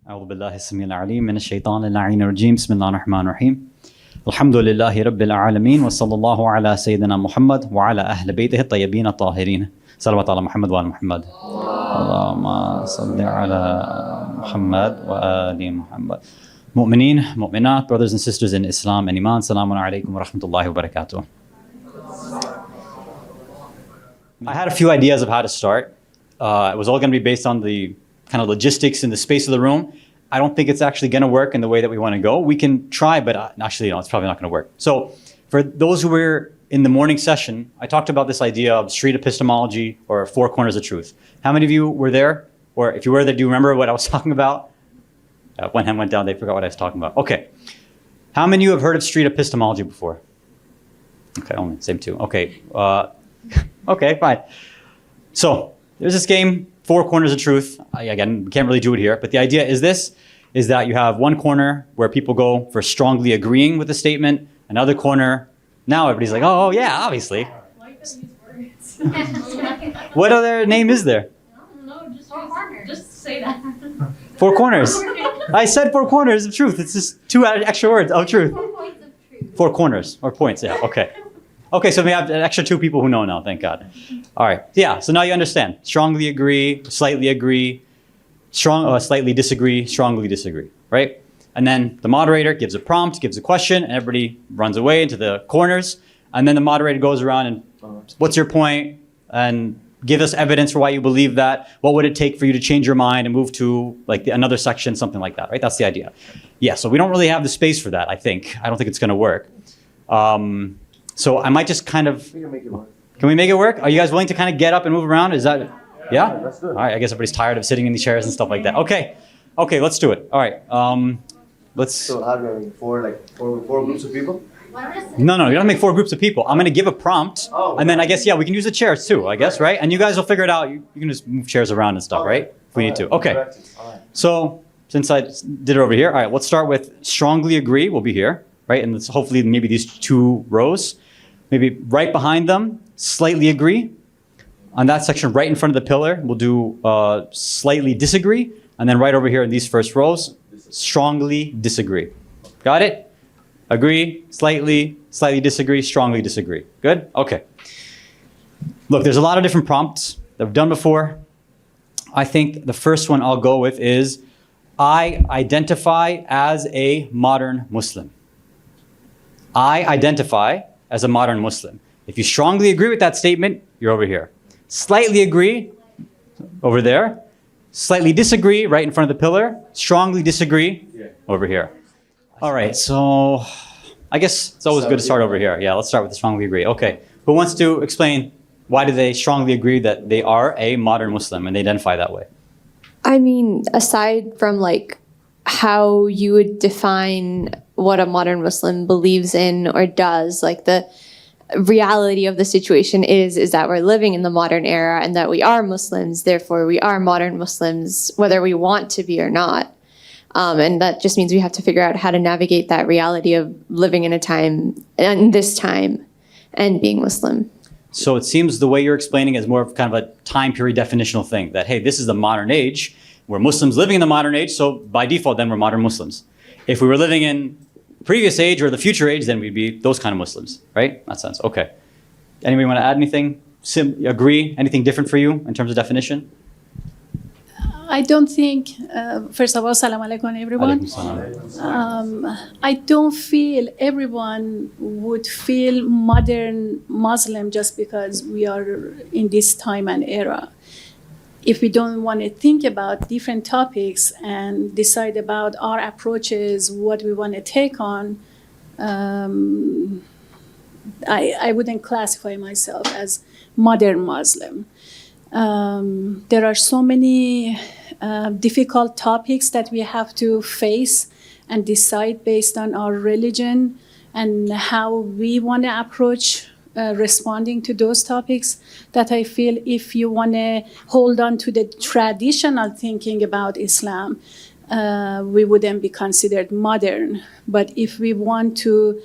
أعوذ بالله السميع العليم من الشيطان اللعين الرجيم بسم الله الرحمن الرحيم الحمد لله رب العالمين وصلى الله على سيدنا محمد وعلى أهل بيته الطيبين الطاهرين صلوات على محمد وآل محمد اللهم صل على محمد وآل محمد مؤمنين مؤمنات brothers and sisters in Islam and Iman Assalamu alaikum wa rahmatullahi wa barakatuh. I had a few ideas of how to start. It was all going to be based on the kind of logistics in the space of the room. I don't think it's actually going to work in the way that we want to go. We can try, but actually, no, it's probably not going to work. So for those who were in the morning session, I talked about this idea of street epistemology or four corners of truth. How many of you were there? Or if you were there, do you remember what I was talking about? One hand went down, they forgot what I was talking about. Okay. How many of you have heard of street epistemology before? Okay, only, same two. Okay, okay, fine. So there's this game, Four Corners of Truth. Again, we can't really do it here, but the idea is this, is that you have one corner where people go for strongly agreeing with the statement, another corner, now everybody's like, oh yeah, obviously. What other name is there? No, just four corners. Just say that. Four corners. I said four corners of truth. It's just two extra words of truth. 4 points of truth. Four corners, or points, yeah, okay. Okay, so we have an extra two people who know now, thank God. All right, yeah, so now you understand. Strongly agree, slightly disagree, strongly disagree, right? And then the moderator gives a prompt, gives a question, and everybody runs away into the corners. And then the moderator goes around and, what's your point? And give us evidence for why you believe that. What would it take for you to change your mind and move to like another section, something like that, right? That's the idea. Yeah, so we don't really have the space for that, I think. I don't think it's gonna work. So I might just kind of... We can make it work. Can we make it work? Are you guys willing to kind of get up and move around? Is that... Yeah? Let's do it. All right, I guess everybody's tired of sitting in these chairs and stuff like that. Okay, let's do it. All right, let's... So how do I make four groups of people? No, you don't make four groups of people. I'm going to give a prompt, and then I guess, yeah, we can use the chairs too, I guess, right? And you guys will figure it out. You can just move chairs around and stuff, right? If we need to. Okay, so since I did it over here, all right, let's start with strongly agree. We'll be here, right? And let's hopefully maybe these two rows. Maybe right behind them, slightly agree. On that section right in front of the pillar, we'll do slightly disagree. And then right over here in these first rows, strongly disagree. Got it? Agree, slightly disagree, strongly disagree. Good? Okay. Look, there's a lot of different prompts that we've done before. I think the first one I'll go with is, I identify as a modern Muslim. I identify as a modern Muslim. If you strongly agree with that statement, you're over here. Slightly agree, over there. Slightly disagree, right in front of the pillar. Strongly disagree, over here. All right, so I guess it's always good to start over here. Yeah, let's start with the strongly agree. Okay, who wants to explain why do they strongly agree that they are a modern Muslim and they identify that way? I mean, aside from like how you would define what a modern Muslim believes in or does, like the reality of the situation is that we're living in the modern era and that we are Muslims, therefore we are modern Muslims, whether we want to be or not. And that just means we have to figure out how to navigate that reality of living in this time, and being Muslim. So it seems the way you're explaining is more of kind of a time period definitional thing, that, hey, this is the modern age. We're Muslims living in the modern age, so by default, then we're modern Muslims. If we were living in the previous age or the future age, then we'd be those kind of Muslims, right? In that sense, okay. Anybody want to add anything? Agree? Anything different for you in terms of definition? I don't think, first of all, Assalamu alaikum everyone. I don't feel everyone would feel modern Muslim just because we are in this time and era. If we don't want to think about different topics and decide about our approaches, what we want to take on, I wouldn't classify myself as modern Muslim. There are so many difficult topics that we have to face and decide based on our religion and how we want to approach responding to those topics, that I feel if you want to hold on to the traditional thinking about Islam, we wouldn't be considered modern. But if we want to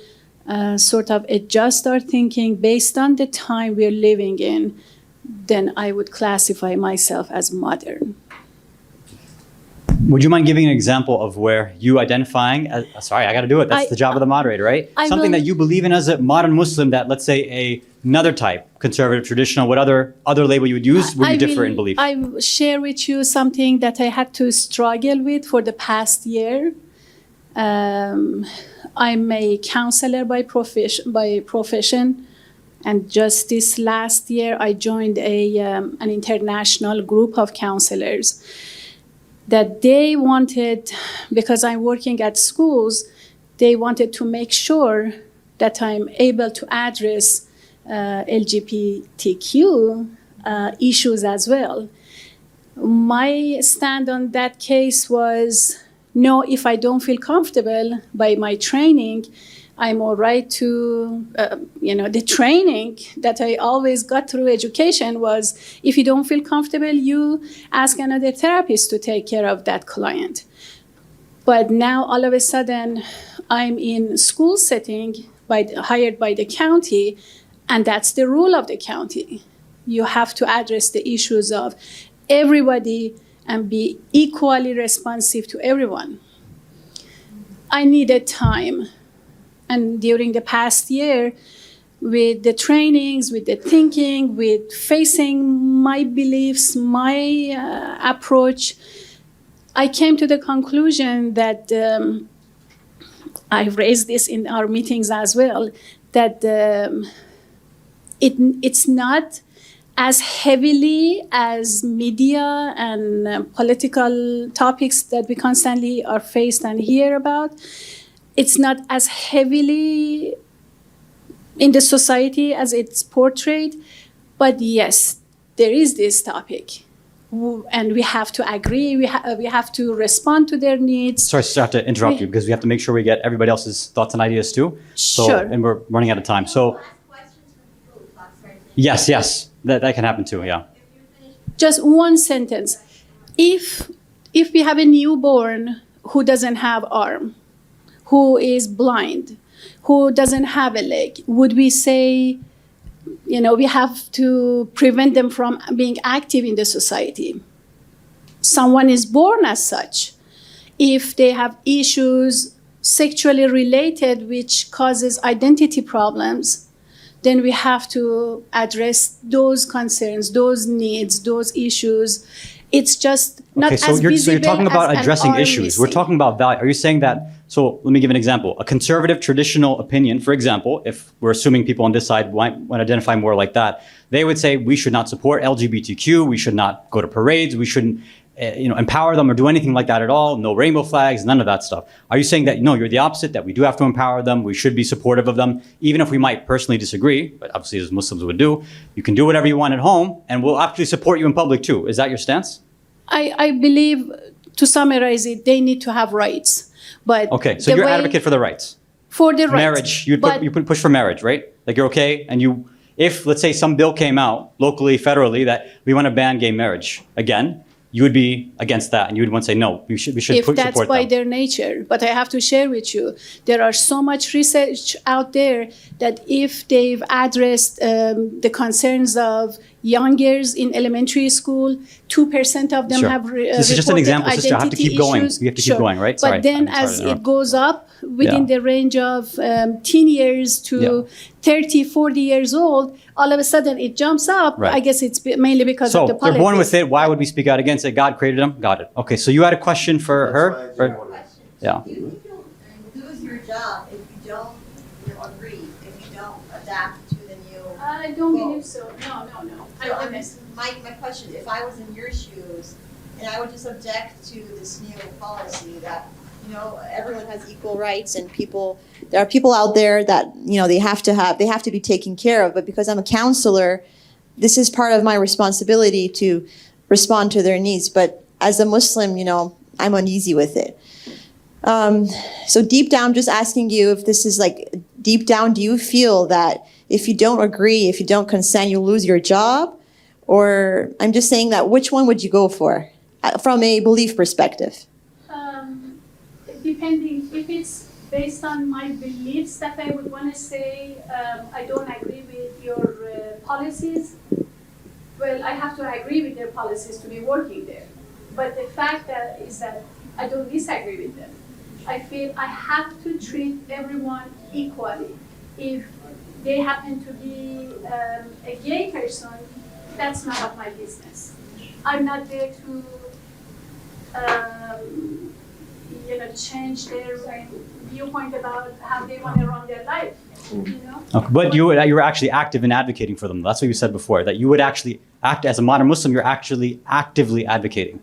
sort of adjust our thinking based on the time we're living in, then I would classify myself as modern. Would you mind giving an example of where you identifying as, sorry, I got to do it. That's the job of the moderator, right? Something that you believe in as a modern Muslim that, let's say, another type, conservative, traditional, what other label you would use, would you differ in belief? I will share with you something that I had to struggle with for the past year. I'm a counselor by profession, and just this last year, I joined an international group of counselors that they wanted, because I'm working at schools, they wanted to make sure that I'm able to address LGBTQ issues as well. My stand on that case was, no, if I don't feel comfortable by my training, I'm all right to, the training that I always got through education was, if you don't feel comfortable, you ask another therapist to take care of that client. But now all of a sudden, I'm in school setting, hired by the county, and that's the rule of the county. You have to address the issues of everybody and be equally responsive to everyone. I needed time. And during the past year, with the trainings, with the thinking, with facing my beliefs, my approach, I came to the conclusion that I've raised this in our meetings as well, that it's not as heavily as media and political topics that we constantly are faced and hear about. It's not as heavily in the society as it's portrayed, but yes, there is this topic, and we have to agree. We have to respond to their needs. Sorry, I have to interrupt you because we have to make sure we get everybody else's thoughts and ideas too. Sure. And we're running out of time. So, yes, that can happen too. Yeah. Just one sentence. If we have a newborn who doesn't have arm, who is blind, who doesn't have a leg, would we say, we have to prevent them from being active in the society? Someone is born as such. If they have issues sexually related which causes identity problems, then we have to address those concerns, those needs, those issues. It's just not as visible. So you're talking about addressing issues. missing. We're talking about value. Are you saying that? So let me give an example. A conservative traditional opinion, for example, if we're assuming people on this side want to identify more like that, they would say we should not support LGBTQ. We should not go to parades. We shouldn't, empower them or do anything like that at all. No rainbow flags, none of that stuff. Are you saying that no, you're the opposite? That we do have to empower them. We should be supportive of them, even if we might personally disagree. But obviously, as Muslims would do, you can do whatever you want at home, and we'll actually support you in public too. Is that your stance? I believe, to summarize it, they need to have rights. But okay, so you're advocate for the rights. For the rights. Marriage, you push for marriage, right? Like you're okay, and if let's say some bill came out locally, federally, that we want to ban gay marriage again, you would be against that, and you would want to say no. We should if support them. If that's by their nature, but I have to share with you, there are so much research out there that if they've addressed the concerns of young girls in elementary school, 2% of them have This is just an example, sister. I have to keep going. We have to keep going, right? But then as it goes up within the range of teen years to 30, 40 years old, all of a sudden it jumps up. Right. I guess it's mainly because of the So politics. they're born with it. Why would we speak out against it? God created them. Got it. Okay, so you had a question for her? Yeah. You lose your job if you don't agree, if you don't adapt to the new. I don't believe so. No. My question, if I was in your shoes and I would just object to this new policy that, everyone has equal rights and there are people out there that, they have to be taken care of. But because I'm a counselor, this is part of my responsibility to respond to their needs. But as a Muslim, I'm uneasy with it. So deep down, just asking you if this is deep down, do you feel that if you don't agree, if you don't consent, you lose your job? Or I'm just saying that which one would you go for from a belief perspective? Depending, if it's based on my beliefs that I would want to say, I don't agree with your policies, well, I have to agree with their policies to be working there. But the fact that is that I don't disagree with them. I feel I have to treat everyone equally. If they happen to be a gay person, that's none of my business. I'm not there to, change their viewpoint about how they want to run their life. You know? Okay, but you were actually active in advocating for them. That's what you said before, that you would actually act as a modern Muslim, you're actually actively advocating,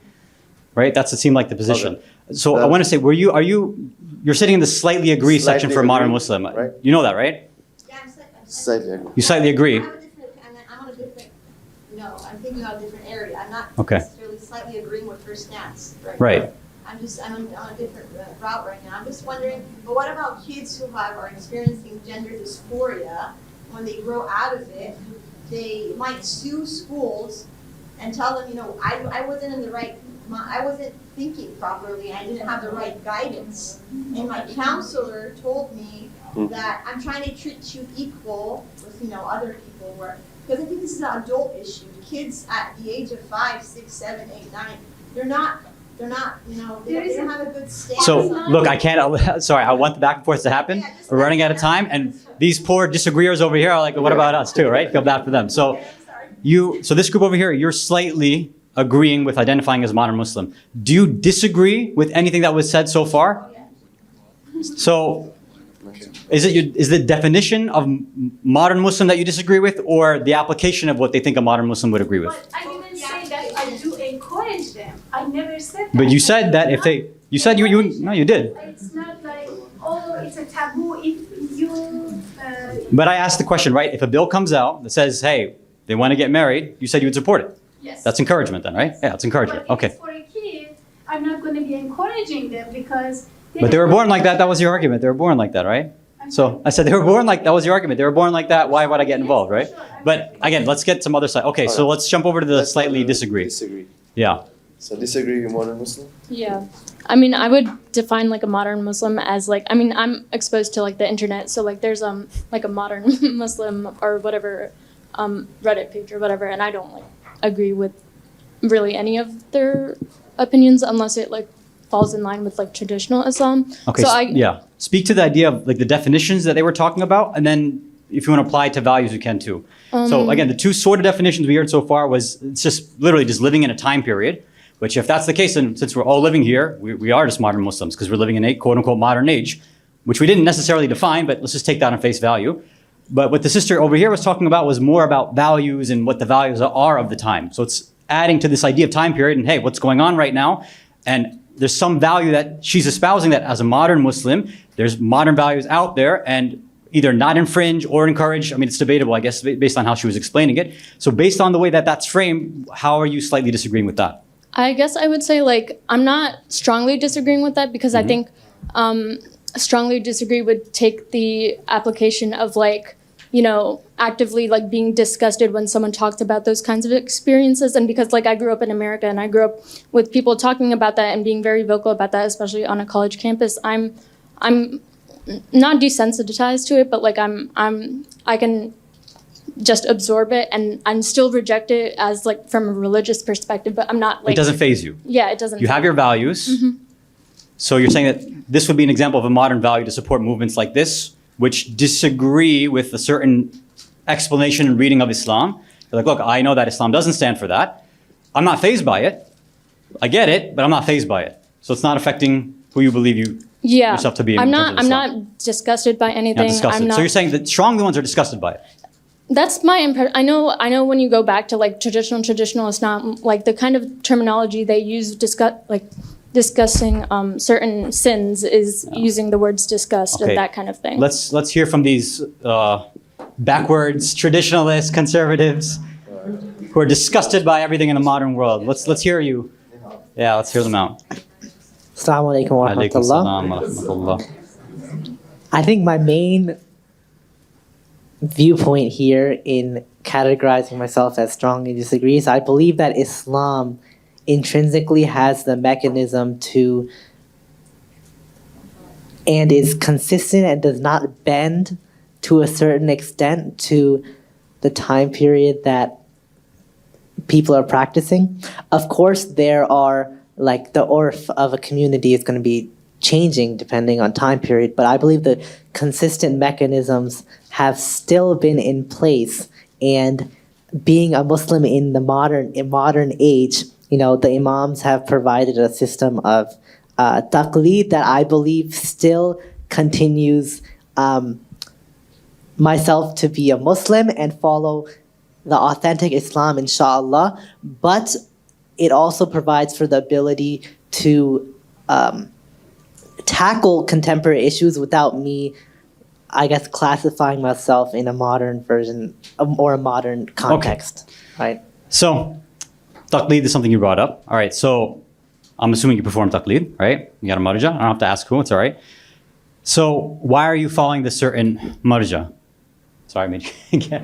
right? That's, it seemed like the position. Okay. So I want to say, you're sitting in the slightly agree section for a modern Muslim. Right. You know that, right? Yeah, I'm Slightly agree. You slightly agree. I'm on a different, I'm thinking about a different area. I'm not Okay. necessarily slightly agreeing with her stance right Right. now. I'm on a different route right now. I'm just wondering, but what about kids who are experiencing gender dysphoria? When they grow out of it, they might sue schools and tell them, I wasn't in the right, I wasn't thinking properly. I didn't have the right guidance. And my counselor told me that I'm trying to treat you equal with, other people. Because I think this is an adult issue. Kids at the age of 5, 6, 7, 8, 9, they're not, they don't have a good stance. So look, I can't, sorry, I want the back and forth to happen. We're running out of time, and these poor disagreeers over here are like, what about us too, right? Feel bad for them. So this group over here, you're slightly agreeing with identifying as a modern Muslim. Do you disagree with anything that was said so far? So is the definition of modern Muslim that you disagree with, or the application of what they think a modern Muslim would agree with? But I didn't say that I do encourage them. I never said that. But you said that if they, you said you did. It's not like, it's a taboo if you... But I asked the question, right? If a bill comes out that says, hey, they want to get married, you said you would support it. Yes. That's encouragement then, right? Yeah, it's encouragement. But Okay. if it's for a kid, I'm not going to be encouraging them because... But they were born like that. That was your argument. They were born like that, right? So I said they were born like, that was your argument. They were born like that. Why would I get involved, right? But again, let's get some other side. Okay, so let's jump over to the slightly disagree. Disagree. Yeah. So disagree with modern Muslim? Yeah. I mean, I would define like a modern Muslim as like, I mean, I'm exposed to like the internet. So like there's like a modern Muslim or whatever Reddit page or whatever. And I don't like agree with really any of their opinions unless it like falls in line with like traditional Islam. Okay, So yeah. Speak to the idea of like the definitions that they were talking about, and then if you want to apply it to values, you can too. So again, the two sort of definitions we heard so far was it's just literally just living in a time period, which if that's the case, then since we're all living here, we are just modern Muslims because we're living in a quote unquote modern age, which we didn't necessarily define, but let's just take that on face value. But what the sister over here was talking about was more about values and what the values are of the time. So it's adding to this idea of time period and hey, what's going on right now? And there's some value that she's espousing that as a modern Muslim, there's modern values out there and either not infringe or encourage. I mean, it's debatable, I guess, based on how she was explaining it. So based on the way that that's framed, how are you slightly disagreeing with that? I guess I would say like I'm not strongly disagreeing with that because I think strongly disagree would take the application of like, actively like being disgusted when someone talked about those kinds of experiences. And because like I grew up in America and I grew up with people talking about that and being very vocal about that, especially on a college campus, I'm not desensitized to it, but like I can just absorb it and I'm still reject it as like from a religious perspective, but I'm not like... It doesn't faze you. Yeah, it doesn't. You have your values. So you're saying that this would be an example of a modern value to support movements like this, which disagree with a certain explanation and reading of Islam. You're like, look, I know that Islam doesn't stand for that. I'm not fazed by it. I get it, but I'm not fazed by it. So it's not affecting who you believe yourself to be. I'm terms of not Islam. disgusted by anything. Not disgusted. I'm not, so you're saying that strongly ones are disgusted by it. That's my impression. I know when you go back to like traditional Islam, like the kind of terminology they use discussing certain sins is using the words disgust and that kind of thing. Let's hear from these backwards traditionalists, conservatives, who are disgusted by everything in the modern world. Let's hear you. Yeah, let's hear them out. Assalamu alaikum wa Alaikum rahmatullah. salam wa rahmatullah. I think my main viewpoint here in categorizing myself as strongly disagrees, I believe that Islam intrinsically has the mechanism to and is consistent and does not bend to a certain extent to the time period that people are practicing. Of course, there are like the orf of a community is going to be changing depending on time period, but I believe the consistent mechanisms have still been in place. And being a Muslim in the modern age, you know, the imams have provided a system of taqleed that I believe still continues myself to be a Muslim and follow the authentic Islam, inshallah. But it also provides for the ability to tackle contemporary issues without me, I guess, classifying myself in a modern version or a modern context, right? So, taqleed is something you brought up. All right, so I'm assuming you perform taqleed, right? You got a marja. I don't have to ask who, it's all right. So, why are you following this certain marja? Sorry, I made you get.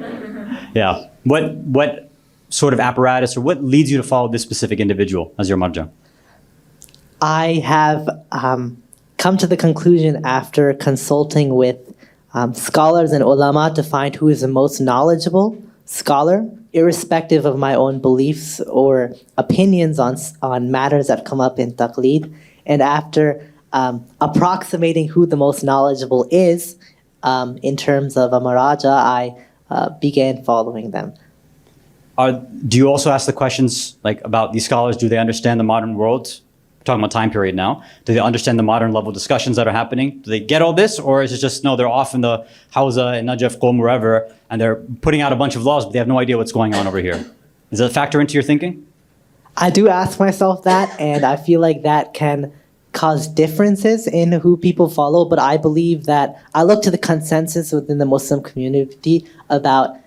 Yeah. What sort of apparatus or what leads you to follow this specific individual as your marja? I have come to the conclusion after consulting with scholars and ulama to find who is the most knowledgeable scholar, irrespective of my own beliefs or opinions on matters that come up in taqleed. And after approximating who the most knowledgeable is in terms of a maraja, I began following them. Do you also ask the questions like about these scholars? Do they understand the modern world? We're talking about time period now. Do they understand the modern level discussions that are happening? Do they get all this, or is it just no? They're off in the Hawza and Najaf, Qom, wherever, and they're putting out a bunch of laws, but they have no idea what's going on over here. Does that factor into your thinking? I do ask myself that, and I feel like that can cause differences in who people follow. But I believe that I look to the consensus within the Muslim community about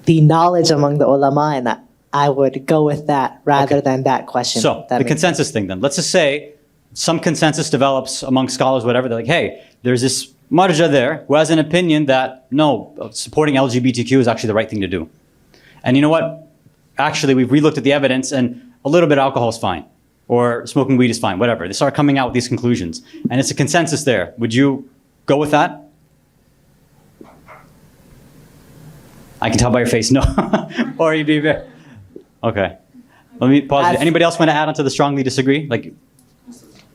the knowledge among the ulama, and I would go with that rather than that question. So the consensus thing then. Let's just say some consensus develops among scholars, whatever. They're like, hey, there's this marja there who has an opinion that, no, supporting LGBTQ is actually the right thing to do. And you know what? Actually, we've relooked at the evidence and a little bit of alcohol is fine. Or smoking weed is fine, whatever. They start coming out with these conclusions. And it's a consensus there. Would you go with that? I can tell by your face, no. Or you'd be very... Okay. Let me pause. Anybody else want to add on to the strongly disagree? Like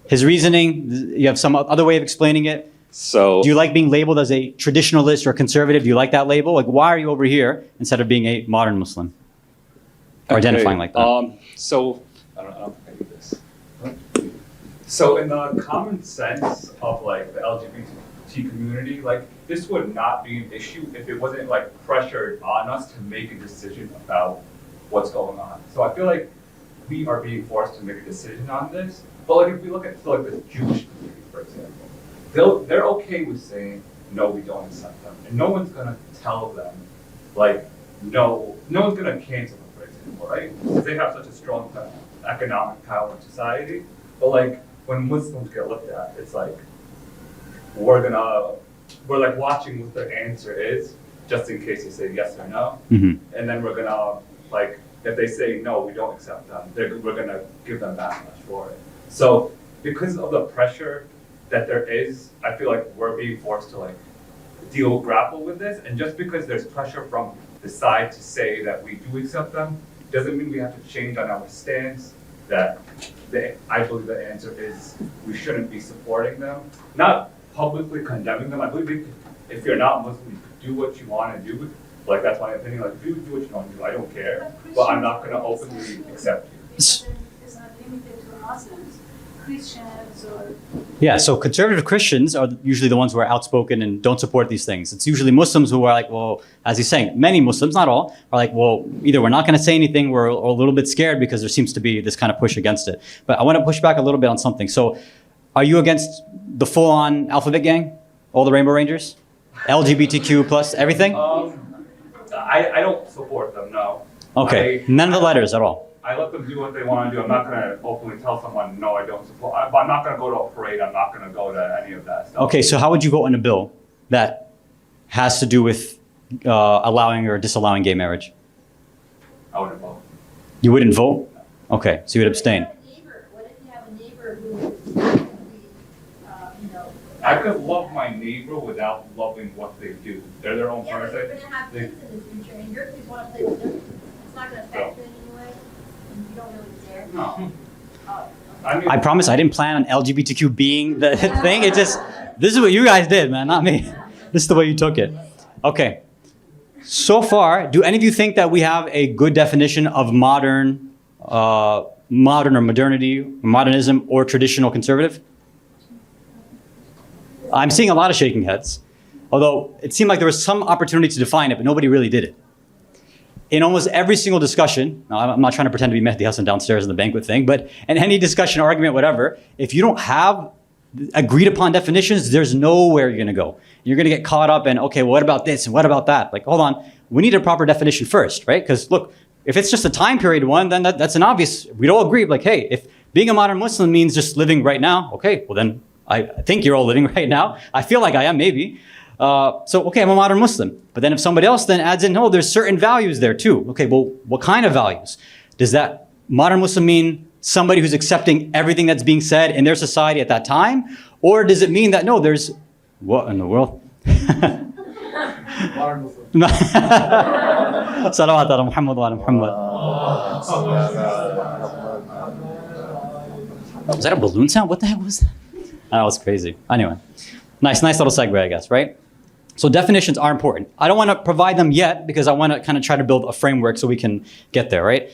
his reasoning, you have some other way of explaining it? So do you like being labeled as a traditionalist or conservative? Do you like that label? Like, why are you over here instead of being a modern Muslim? Or identifying like that? So, I don't think I do this. So in the common sense of like the LGBT community, like this would not be an issue if it wasn't like pressured on us to make a decision about what's going on. So I feel like we are being forced to make a decision on this. But like if we look at like the Jewish community, for example, they're okay with saying no, we don't accept them, and no one's gonna tell them like no one's gonna cancel them, for example, right? Because they have such a strong economic power in society. But like when Muslims get looked at, it's like we're like watching what their answer is, just in case they say yes or no, and then we're gonna like if they say no, we don't accept them, we're gonna give them backlash for it. So because of the pressure that there is, I feel like we're being forced to like grapple with this, and just because there's pressure from the side to say that we do accept them, doesn't mean we have to change on our stance. I believe the answer is we shouldn't be supporting them, not publicly condemning them. I believe if you're not Muslim, you can do what you want to do. Like that's my opinion. Like if you do what you want to do, I don't care. But I'm not going to openly accept you. It's not limited to Muslims, Christians, or Yeah, so conservative Christians are usually the ones who are outspoken and don't support these things. It's usually Muslims who are like, well, as he's saying, many Muslims, not all, are like, well, either we're not going to say anything, we're a little bit scared because there seems to be this kind of push against it. But I want to push back a little bit on something. So are you against the full-on alphabet gang? All the Rainbow Rangers? LGBTQ plus everything? I don't support them, no. Okay, none of the letters at all. I let them do what they want to do. I'm not going to openly tell someone, no, I don't support. I'm not going to go to a parade. I'm not going to go to any of that stuff. Okay, so how would you vote on a bill that has to do with allowing or disallowing gay marriage? I wouldn't vote. You wouldn't vote? Okay, so you would abstain. What if you have a neighbor who I could love my neighbor without loving what they do. They're their own yeah, but person. you're going to have kids in the future, and your kids want to play with their kids. It's not going to affect you in any way. You don't really care? No. I mean, I promise I didn't plan on LGBTQ being the thing. It just, this is what you guys did, man, not me. This is the way you took it. Okay. So far, do any of you think that we have a good definition of modern or modernity, modernism, or traditional conservative? I'm seeing a lot of shaking heads, although it seemed like there was some opportunity to define it, but nobody really did it. In almost every single discussion, now I'm not trying to pretend to be Mehdi Hassan downstairs in the banquet thing, but in any discussion, argument, whatever, if you don't have agreed upon definitions, there's nowhere you're gonna go. You're gonna get caught up in, okay, well, what about this and what about that? Like, hold on, we need a proper definition first, right? Because look, if it's just a time period one, then that's an obvious, we'd all agree, like, hey, if being a modern Muslim means just living right now, okay, well then, I think you're all living right now. I feel like I am, maybe. So, okay, I'm a modern Muslim. But then if somebody else then adds in, no, there's certain values there too. Okay, well, what kind of values? Does that modern Muslim mean somebody who's accepting everything that's being said in their society at that time? Or does it mean that, no, there's, what in the world? Modern Muslim. Salawat ala Muhammad wa ala Muhammad. Was that a balloon sound? What the heck was that? That was crazy. Anyway, nice little segue, I guess, right? So definitions are important. I don't want to provide them yet because I want to kind of try to build a framework so we can get there, right?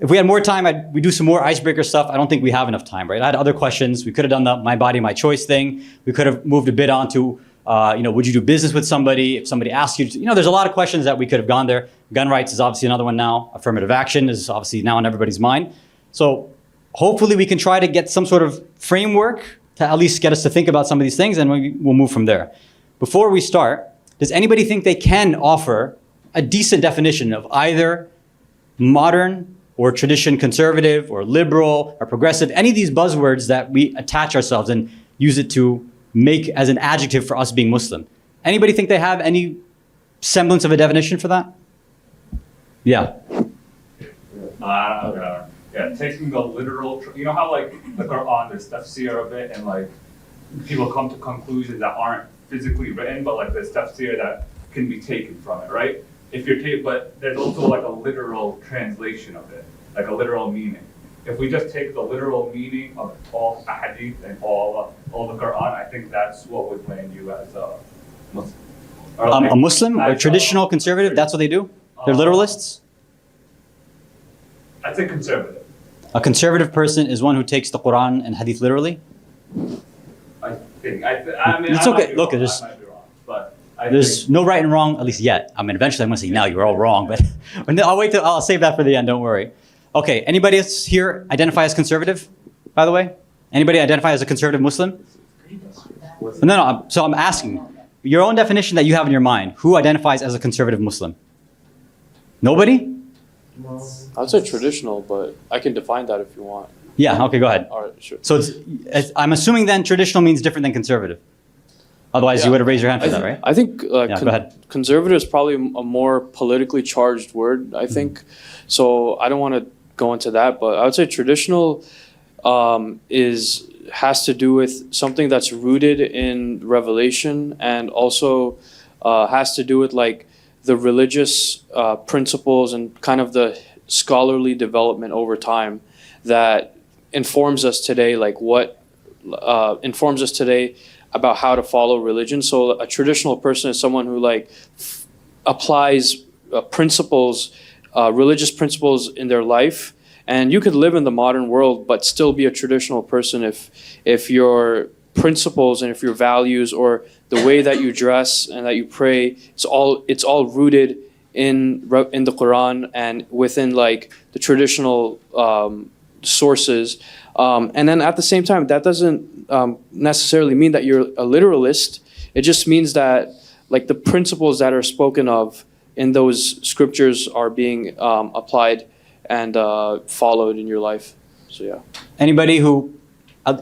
If we had more time, we'd do some more icebreaker stuff. I don't think we have enough time, right? I had other questions. We could have done the my body, my choice thing. We could have moved a bit on to, would you do business with somebody? If somebody asked you to, there's a lot of questions that we could have gone there. Gun rights is obviously another one now. Affirmative action is obviously now on everybody's mind. So hopefully we can try to get some sort of framework to at least get us to think about some of these things, and we'll move from there. Before we start, does anybody think they can offer a decent definition of either modern or tradition conservative or liberal or progressive, any of these buzzwords that we attach ourselves and use it to make as an adjective for us being Muslim? Anybody think they have any semblance of a definition for that? Yeah. Yeah, taking the literal, you know how like the Quran, there's tafsir of it, and like people come to conclusions that aren't physically written, but like there's tafsir that can be taken from it, right? But there's also like a literal translation of it, like a literal meaning. If we just take the literal meaning of all ahadith and all the Quran, I think that's what would land you as a Muslim. Or like, A Muslim or traditional conservative, that's what they do? They're literalists? I'd say conservative. A conservative person is one who takes the Quran and Hadith literally? I think. I mean, It's I might okay. be Look, wrong, there's- I might be wrong, but I There's think, no right and wrong, at least yet. I mean, eventually I'm going to say, now you're all wrong, but I'll save that for the end, don't worry. Okay, anybody else here identify as conservative, by the way? Anybody identify as a conservative Muslim? No, so I'm asking, your own definition that you have in your mind, who identifies as a conservative Muslim? Nobody? I'd say traditional, but I can define that if you want. Yeah, okay, go ahead. All right, sure. So I'm assuming then traditional means different than conservative. Otherwise you would have raised your hand for that, right? I think Yeah, go ahead. conservative is probably a more politically charged word, I think. So I don't want to go into that, but I would say traditional has to do with something that's rooted in revelation, and also has to do with like the religious principles and kind of the scholarly development over time that informs us today, like what informs us today about how to follow religion. So a traditional person is someone who like applies principles, religious principles in their life. And you could live in the modern world but still be a traditional person if your principles and if your values or the way that you dress and that you pray, it's all rooted in the Quran and within like the traditional sources. And then at the same time, that doesn't necessarily mean that you're a literalist. It just means that like the principles that are spoken of in those scriptures are being applied and followed in your life. So yeah. Anybody who,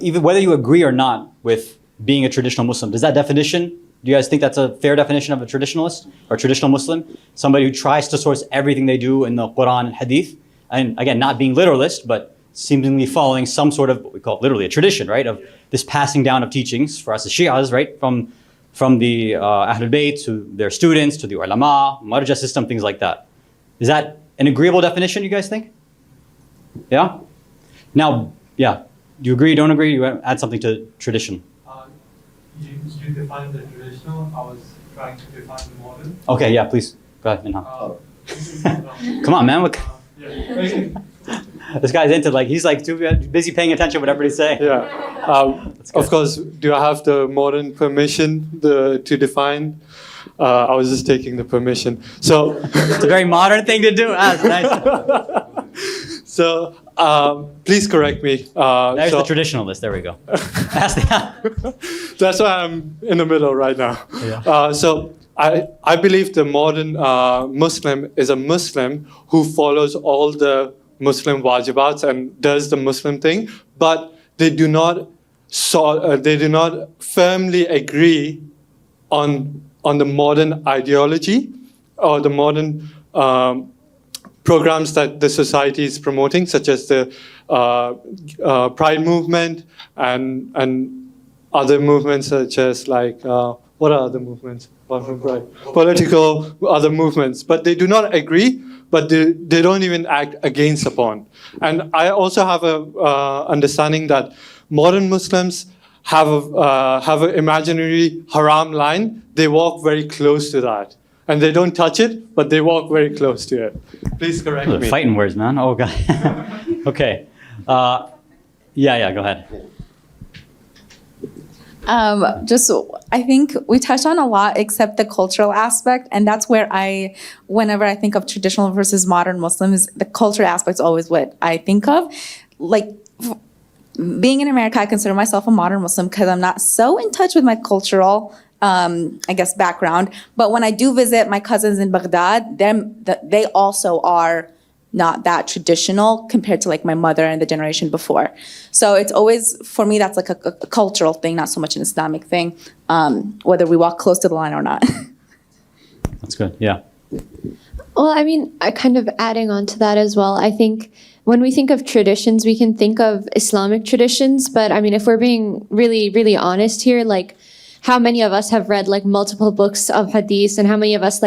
even whether you agree or not with being a traditional Muslim, does that definition, do you guys think that's a fair definition of a traditionalist or traditional Muslim? Somebody who tries to source everything they do in the Quran and Hadith, and again, not being literalist, but seemingly following some sort of what we call literally a tradition, right? Of this passing down of teachings for us as Shi'as, right? From the Ahlul Bayt to their students, to the ulama, marja system, things like that. Is that an agreeable definition, you guys think? Yeah? Now, yeah, do you agree, don't agree? You add something to tradition. You defined the traditional, I was trying to define the modern. Okay, yeah, please. Go ahead, Minha. Come on, man. This guy's into he's too busy paying attention to what everybody's saying. Yeah. Of course, do I have the modern permission to define? I was just taking the permission. So it's a very modern thing to do. Nice. So please correct me. There's the traditionalist. There we go. That's why I'm in the middle right now. Yeah. So I believe the modern Muslim is a Muslim who follows all the Muslim wajibats and does the Muslim thing, but they do not firmly agree on the modern ideology or the modern programs that the society is promoting, such as the Pride movement and other movements, such as what are other movements? Political other movements, but they do not agree. But they don't even act against upon. And I also have a understanding that modern Muslims have an imaginary haram line. They walk very close to that. And they don't touch it, but they walk very close to it. Please correct me. Fighting words, man. Oh, God. Okay. Yeah, go ahead. I think we touched on a lot except the cultural aspect, and that's where whenever I think of traditional versus modern Muslims, the culture aspect is always what I think of. Being in America, I consider myself a modern Muslim because I'm not so in touch with my cultural, background. But when I do visit my cousins in Baghdad, they also are not that traditional compared to my mother and the generation before. So it's always, for me, that's a cultural thing, not so much an Islamic thing, whether we walk close to the line or not. That's good, yeah. Well, I mean, kind of adding on to that as well, I think when we think of traditions, we can think of Islamic traditions, but I mean, if we're being really, really honest here, how many of us have read multiple books of hadith, and how many of us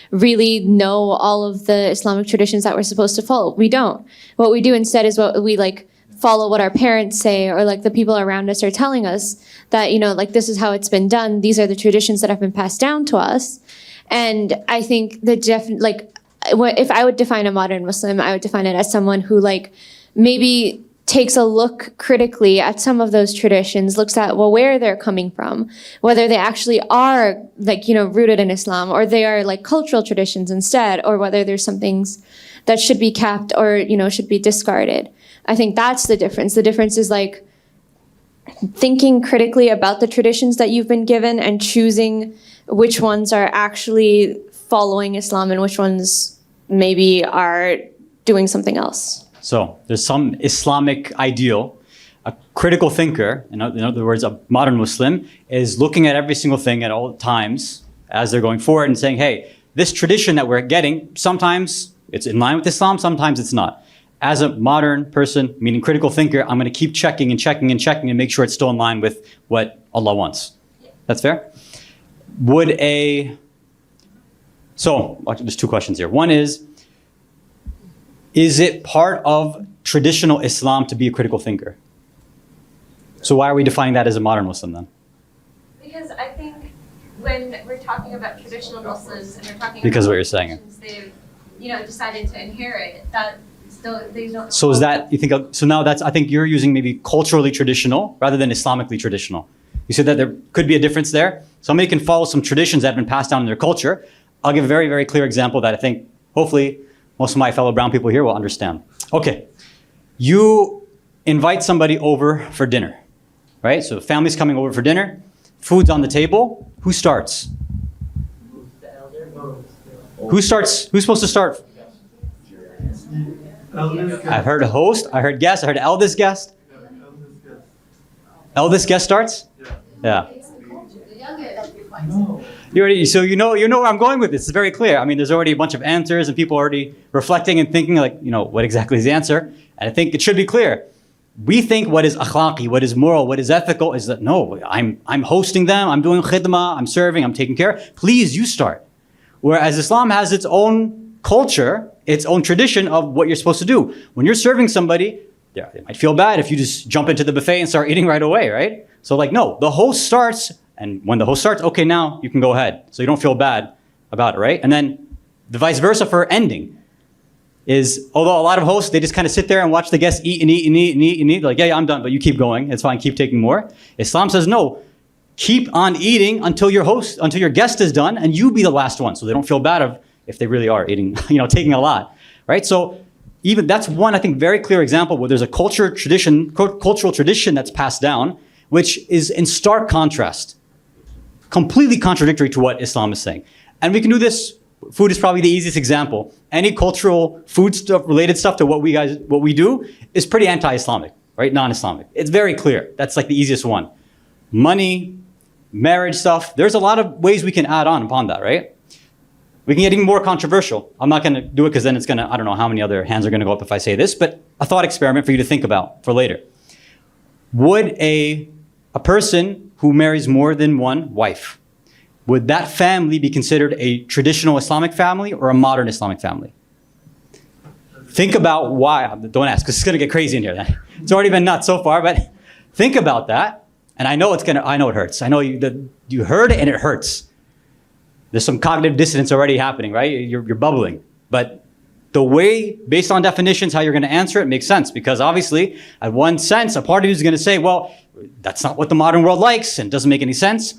really know all of the Islamic traditions that we're supposed to follow? We don't. What we do instead is what we follow what our parents say, or the people around us are telling us that, this is how it's been done. These are the traditions that have been passed down to us. And I think if I would define a modern Muslim, I would define it as someone who maybe takes a look critically at some of those traditions, looks at, where they're coming from, whether they actually are rooted in Islam, or they are cultural traditions instead, or whether there's some things that should be kept or, should be discarded. I think that's the difference. The difference is thinking critically about the traditions that you've been given and choosing which ones are actually following Islam and which ones maybe are doing something else. So there's some Islamic ideal. A critical thinker, in other words, a modern Muslim, is looking at every single thing at all times as they're going forward and saying, hey, this tradition that we're getting, sometimes it's in line with Islam, sometimes it's not. As a modern person, meaning critical thinker, I'm going to keep checking and checking and checking and make sure it's still in line with what Allah wants. That's fair? So there's two questions here. One is it part of traditional Islam to be a critical thinker? So why are we defining that as a modern Muslim then? Because I think when we're talking about traditional Muslims and we're talking because about what you're saying. They've decided to inherit that. Still, they don't. So is that you think? So now I think you're using maybe culturally traditional rather than Islamically traditional. You said that there could be a difference there. Somebody can follow some traditions that have been passed down in their culture. I'll give a very, very clear example that I think hopefully most of my fellow brown people here will understand. Okay, you invite somebody over for dinner, right? So the family's coming over for dinner. Food's on the table. Who starts? Who starts? Who's supposed to start? I've heard a host, I heard guest, I heard eldest guest. Eldest guest starts? Yeah. So you know where I'm going with this. It's very clear. I mean, there's already a bunch of answers and people already reflecting and thinking what exactly is the answer. And I think it should be clear. We think what is akhlaqi, what is moral, what is ethical is that, no, I'm hosting them, I'm doing khidmah, I'm serving, I'm taking care. Please, you start. Whereas Islam has its own culture, its own tradition of what you're supposed to do. When you're serving somebody, yeah, it might feel bad if you just jump into the buffet and start eating right away, right? So like, no, the host starts, and when the host starts, okay, now you can go ahead. So you don't feel bad about it, right? And then the vice versa for ending is, although a lot of hosts, they just kind of sit there and watch the guests eat and eat and eat and eat and eat. Like, yeah, I'm done, but you keep going. It's fine, keep taking more. Islam says, no, keep on eating until your guest is done, and you be the last one. So they don't feel bad if they really are eating, taking a lot, right? So even that's one, I think, very clear example where there's a cultural tradition that's passed down, which is in stark contrast, completely contradictory to what Islam is saying. And we can do this. Food is probably the easiest example. Any cultural food stuff, related stuff to what we do is pretty anti-Islamic, right? Non-Islamic. It's very clear. That's like the easiest one. Money, marriage stuff. There's a lot of ways we can add on upon that, right? We can get even more controversial. I'm not going to do it because then it's going to, I don't know how many other hands are going to go up if I say this, but a thought experiment for you to think about for later. Would a person who marries more than one wife, would that family be considered a traditional Islamic family or a modern Islamic family? Think about why. Don't ask, because it's going to get crazy in here. It's already been nuts so far, but think about that. And I know it hurts. I know you heard it and it hurts. There's some cognitive dissonance already happening, right? You're bubbling. But the way, based on definitions, how you're going to answer it makes sense, because obviously, at one sense, a part of you is going to say, well, that's not what the modern world likes and doesn't make any sense.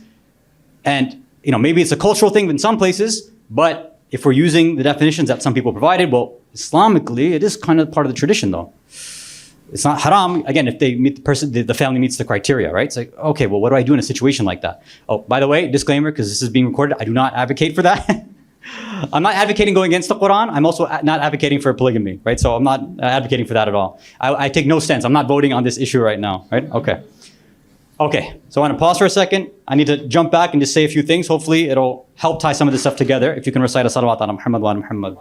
And maybe it's a cultural thing in some places, but if we're using the definitions that some people provided, well, Islamically, it is kind of part of the tradition, though. It's not haram, again, if they meet the family meets the criteria, right? It's like, okay, well, what do I do in a situation like that? Oh, by the way, disclaimer, because this is being recorded, I do not advocate for that. I'm not advocating going against the Quran. I'm also not advocating for polygamy, right? So I'm not advocating for that at all. I take no stance. I'm not voting on this issue right now, right? Okay, so I want to pause for a second. I need to jump back and just say a few things. Hopefully, it'll help tie some of this stuff together. If you can recite a salawat ala Muhammad wa ala Muhammad.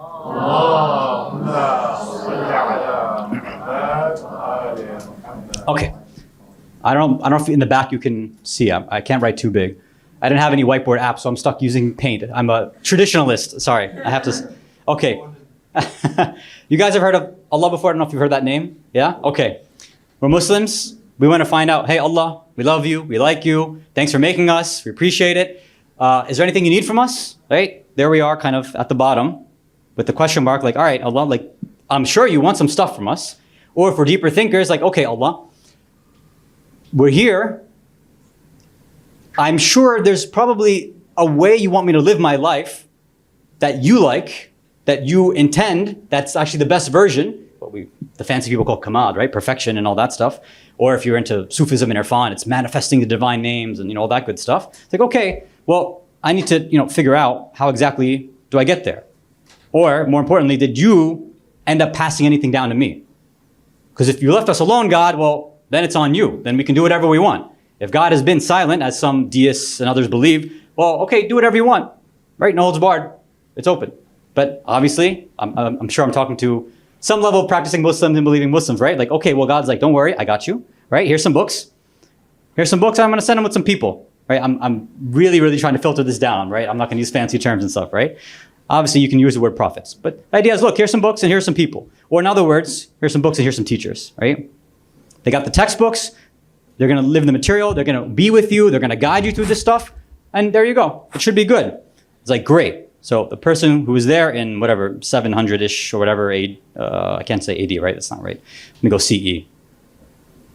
Okay. I don't know if in the back you can see. I can't write too big. I didn't have any whiteboard app, so I'm stuck using paint. I'm a traditionalist. Sorry, I have to. Okay. You guys have heard of Allah before? I don't know if you've heard that name. Yeah? Okay. We're Muslims. We want to find out, hey, Allah, we love you. We like you. Thanks for making us. We appreciate it. Is there anything you need from us? Right? There we are, kind of at the bottom with the question mark, like, all right, Allah, like, I'm sure you want some stuff from us. Or if we're deeper thinkers, like, okay, Allah, we're here. I'm sure there's probably a way you want me to live my life that you like, that you intend, that's actually the best version, what the fancy people call kamad, right? Perfection and all that stuff. Or if you're into Sufism and Irfan, it's manifesting the divine names and all that good stuff. It's like, okay, well, I need to figure out how exactly do I get there? Or more importantly, did you end up passing anything down to me? Because if you left us alone, God, well, then it's on you. Then we can do whatever we want. If God has been silent, as some deists and others believe, well, okay, do whatever you want, right? No holds barred. It's open. But obviously, I'm sure I'm talking to some level of practicing Muslims and believing Muslims, right? Like, okay, well, God's like, don't worry, I got you, right? Here's some books. Here's some books. I'm going to send them with some people, right? I'm really, really trying to filter this down, right? I'm not going to use fancy terms and stuff, right? Obviously, you can use the word prophets. But the idea is, look, here's some books and here's some people. Or in other words, here's some books and here's some teachers, right? They got the textbooks. They're going to live the material. They're going to be with you. They're going to guide you through this stuff. And there you go. It should be good. It's like, great. So the person who was there in whatever, 700-ish or whatever, I can't say AD, right? That's not right. Let me go CE,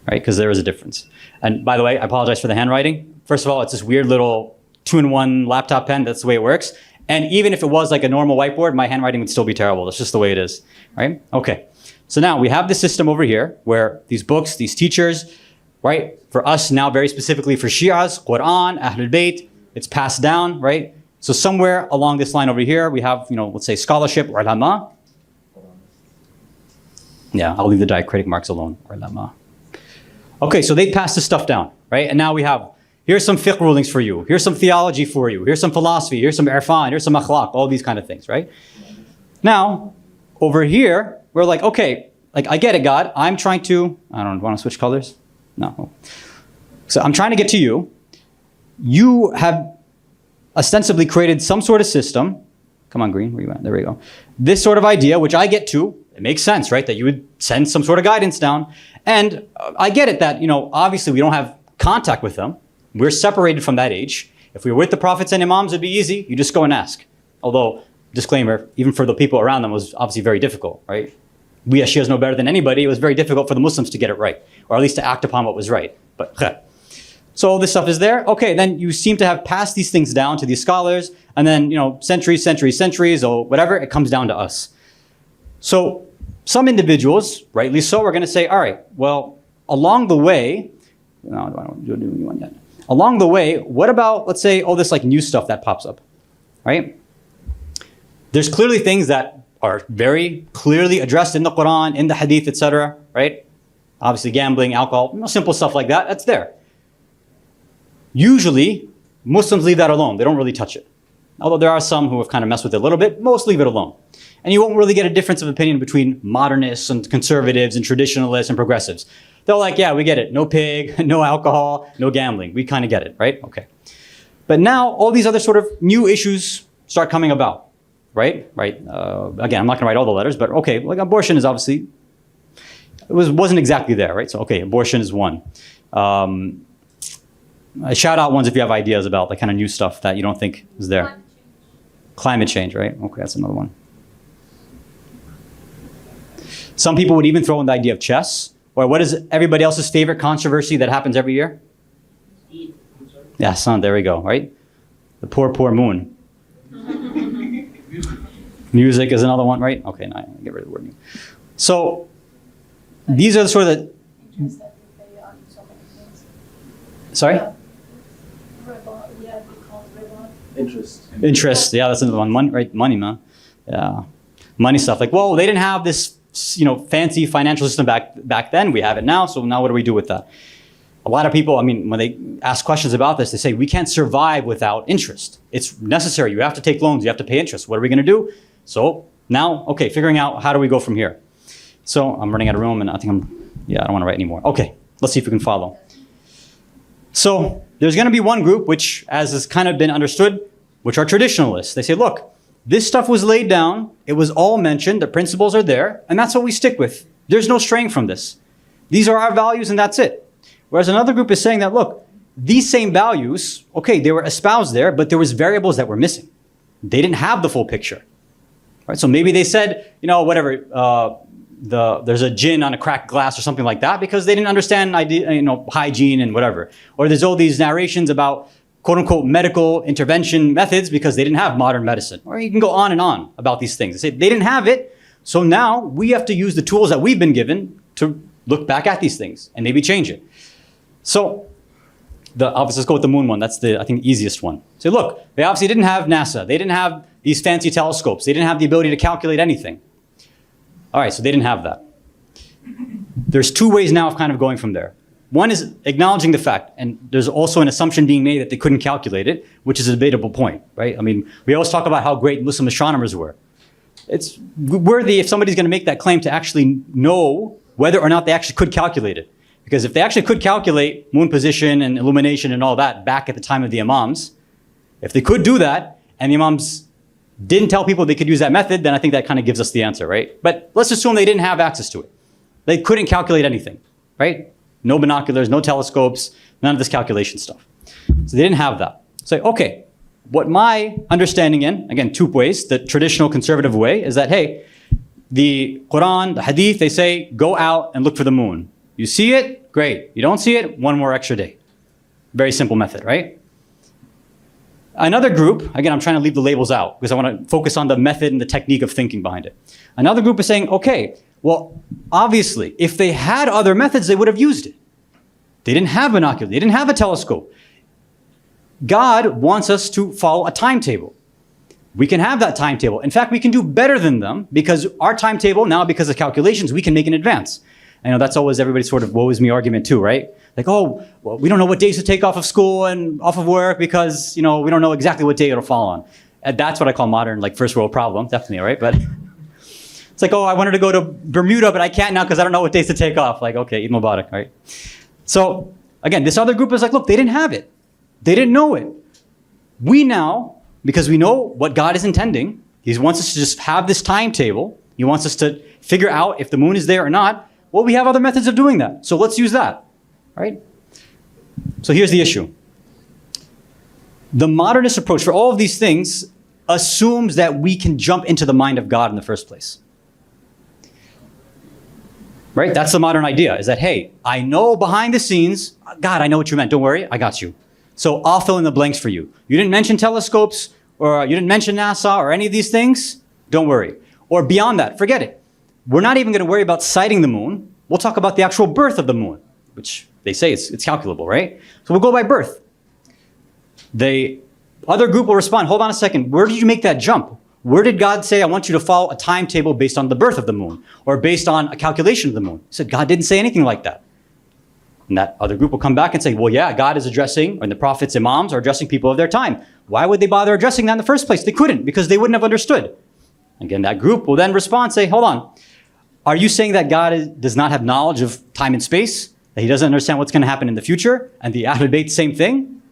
right? Because there is a difference. And by the way, I apologize for the handwriting. First of all, it's this weird little 2-in-1 laptop pen. That's the way it works. And even if it was like a normal whiteboard, my handwriting would still be terrible. That's just the way it is, right? Okay. So now we have the system over here where these books, these teachers, right? For us now, very specifically for Shias, Quran, Ahlul Bayt, it's passed down, right? So somewhere along this line over here, we have, let's say scholarship, ulama. Yeah, I'll leave the diacritic marks alone, ulama. Okay, so they pass this stuff down, right? And now we have, here's some fiqh rulings for you. Here's some theology for you. Here's some philosophy. Here's some irfan. Here's some akhlaq. All these kind of things, right? Now, over here, we're like, okay, like I get it, God. I'm trying to, I don't want to switch colors. No. So I'm trying to get to you. You have ostensibly created some sort of system, Come on, green, where you at? There we go. This sort of idea, which I get to, it makes sense, right? That you would send some sort of guidance down. And I get it that, obviously we don't have contact with them. We're separated from that age. If we were with the prophets and imams, it'd be easy. You just go and ask. Although, disclaimer, even for the people around them was obviously very difficult, right? We as Shias know better than anybody. It was very difficult for the Muslims to get it right, or at least to act upon what was right. But so all this stuff is there. Okay, then you seem to have passed these things down to these scholars, and then centuries, or whatever, it comes down to us. So some individuals, rightly so, are going to say, all right, well, along the way, no, I don't do a new one yet. Along the way, what about, let's say, all this like new stuff that pops up, right? There's clearly things that are very clearly addressed in the Quran, in the Hadith, etc., right? Obviously, gambling, alcohol, simple stuff like that, that's there. Usually, Muslims leave that alone. They don't really touch it. Although there are some who have kind of messed with it a little bit, most leave it alone. And you won't really get a difference of opinion between modernists and conservatives and traditionalists and progressives. They're like, yeah, we get it. No pig, no alcohol, no gambling. We kind of get it, right? Okay. But now all these other sort of new issues start coming about, right? Again, I'm not going to write all the letters, but okay, like abortion is obviously, it wasn't exactly there, right? So, okay, abortion is one. I shout out ones if you have ideas about the kind of new stuff that you don't think is there. Climate change, right? Okay, that's another one. Some people would even throw in the idea of chess. Or what is everybody else's favorite controversy that happens every year? Yeah, sun, there we go, right? The poor moon. Music is another one, right? Okay, now I get rid of the word new. So these are the sort of the... Sorry? Interest, yeah, that's another one. Money, right? Money, man. Yeah. Money stuff. Like, whoa, they didn't have this, fancy financial system back then. We have it now, so now what do we do with that? A lot of people, when they ask questions about this, they say, we can't survive without interest. It's necessary. You have to take loans. You have to pay interest. What are we going to do? So now, okay, figuring out how do we go from here. So I'm running out of room, and I think I don't want to write anymore. Okay, let's see if we can follow. So there's going to be one group, which, as has kind of been understood, which are traditionalists. They say, look, this stuff was laid down. It was all mentioned. The principles are there, and that's what we stick with. There's no straying from this. These are our values, and that's it. Whereas another group is saying that, look, these same values, okay, they were espoused there, but there was variables that were missing. They didn't have the full picture. Right? So maybe they said, whatever, there's a jinn on a cracked glass or something like that because they didn't understand hygiene and whatever. Or there's all these narrations about quote unquote medical intervention methods because they didn't have modern medicine. Or you can go on and on about these things. They say they didn't have it, so now we have to use the tools that we've been given to look back at these things and maybe change it. So let's go with the moon one. That's the, I think, easiest one. So look, they obviously didn't have NASA. They didn't have these fancy telescopes. They didn't have the ability to calculate anything. All right, so they didn't have that. There's two ways now of kind of going from there. One is acknowledging the fact, and there's also an assumption being made that they couldn't calculate it, which is a debatable point, right? We always talk about how great Muslim astronomers were. It's worthy if somebody's going to make that claim to actually know whether or not they actually could calculate it. Because if they actually could calculate moon position and illumination and all that back at the time of the imams, if they could do that, and the imams didn't tell people they could use that method, then I think that kind of gives us the answer, right? But let's assume they didn't have access to it. They couldn't calculate anything, right? No binoculars, no telescopes, none of this calculation stuff. So they didn't have that. So, okay, what my understanding in, again, two ways, the traditional conservative way is that, hey, the Quran, the Hadith, they say, go out and look for the moon. You see it, great. You don't see it, one more extra day. Very simple method, right? Another group, again, I'm trying to leave the labels out because I want to focus on the method and the technique of thinking behind it. Another group is saying, okay, well, obviously, if they had other methods, they would have used it. They didn't have binoculars. They didn't have a telescope. God wants us to follow a timetable. We can have that timetable. In fact, we can do better than them because our timetable now, because of calculations, we can make in advance. I know that's always everybody's sort of woe is me argument too, right? Like, oh, well, we don't know what days to take off of school and off of work because, we don't know exactly what day it'll fall on. And that's what I call modern, first world problem, definitely, right? But it's like, oh, I wanted to go to Bermuda, but I can't now because I don't know what days to take off. Like, okay, Eid Mubarak, right? So again, this other group is like, look, they didn't have it. They didn't know it. We now, because we know what God is intending, He wants us to just have this timetable. He wants us to figure out if the moon is there or not. Well, we have other methods of doing that. So let's use that, right? So here's the issue. The modernist approach for all of these things assumes that we can jump into the mind of God in the first place. Right? That's the modern idea, is that, hey, I know behind the scenes, God, I know what you meant. Don't worry, I got you. So I'll fill in the blanks for you. You didn't mention telescopes, or you didn't mention NASA, or any of these things. Don't worry. Or beyond that, forget it. We're not even going to worry about sighting the moon. We'll talk about the actual birth of the moon, which they say it's calculable, right? So we'll go by birth. The other group will respond, hold on a second, where did you make that jump? Where did God say, I want you to follow a timetable based on the birth of the moon, or based on a calculation of the moon? He said, God didn't say anything like that. And that other group will come back and say, well, yeah, God is addressing, and the prophets, imams are addressing people of their time. Why would they bother addressing that in the first place? They couldn't, because they wouldn't have understood. Again, that group will then respond, say, hold on, are you saying that God does not have knowledge of time and space? That he doesn't understand what's going to happen in the future? And the Ahlul Bayt, same thing?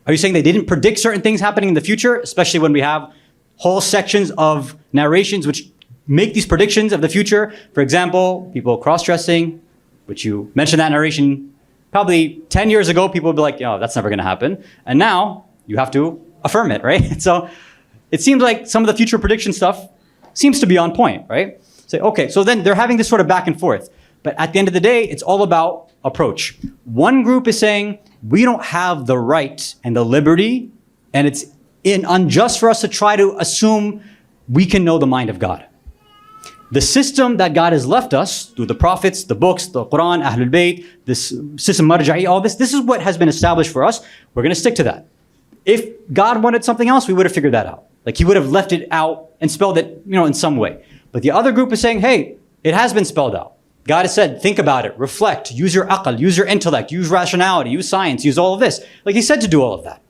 Are you saying they didn't predict certain things happening in the future, especially when we have whole sections of narrations which make these predictions of the future? For example, people cross-dressing, which you mentioned that narration probably 10 years ago, people would be like, oh, that's never going to happen. And now you have to affirm it, right? So it seems like some of the future prediction stuff seems to be on point, right? Say, okay, so then they're having this sort of back and forth. But at the end of the day, it's all about approach. One group is saying, we don't have the right and the liberty, and it's unjust for us to try to assume we can know the mind of God. The system that God has left us through the prophets, the books, the Quran, Ahlul Bayt, this system marja'i, all this is what has been established for us. We're going to stick to that. If God wanted something else, we would have figured that out. Like he would have left it out and spelled it, in some way. But the other group is saying, hey, it has been spelled out. God has said, think about it, reflect, use your aql, use your intellect, use rationality, use science, use all of this. Like he said to do all of that.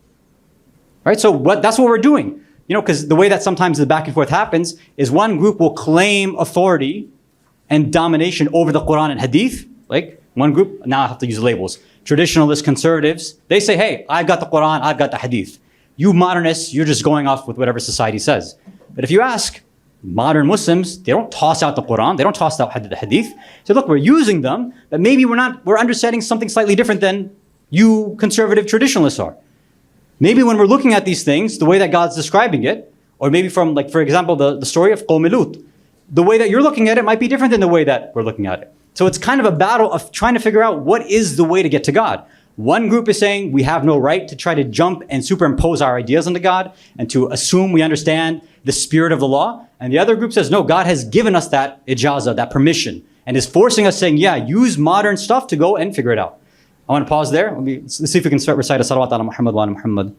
Right? So that's what we're doing. Because the way that sometimes the back and forth happens is one group will claim authority and domination over the Quran and Hadith. Like one group, now I have to use labels, traditionalists, conservatives, they say, hey, I've got the Quran, I've got the Hadith. You modernists, you're just going off with whatever society says. But if you ask modern Muslims, they don't toss out the Quran, they don't toss out the Hadith. So look, we're using them, but maybe we're understanding something slightly different than you conservative traditionalists are. Maybe when we're looking at these things, the way that God's describing it, or maybe from, like, for example, the story of Qawm Lut, the way that you're looking at it might be different than the way that we're looking at it. So it's kind of a battle of trying to figure out what is the way to get to God. One group is saying we have no right to try to jump and superimpose our ideas onto God and to assume we understand the spirit of the law. And the other group says, no, God has given us that ijazah, that permission, and is forcing us, saying, yeah, use modern stuff to go and figure it out. I want to pause there. Let's see if we can start recite a salawat ala Muhammad wa ala Muhammad.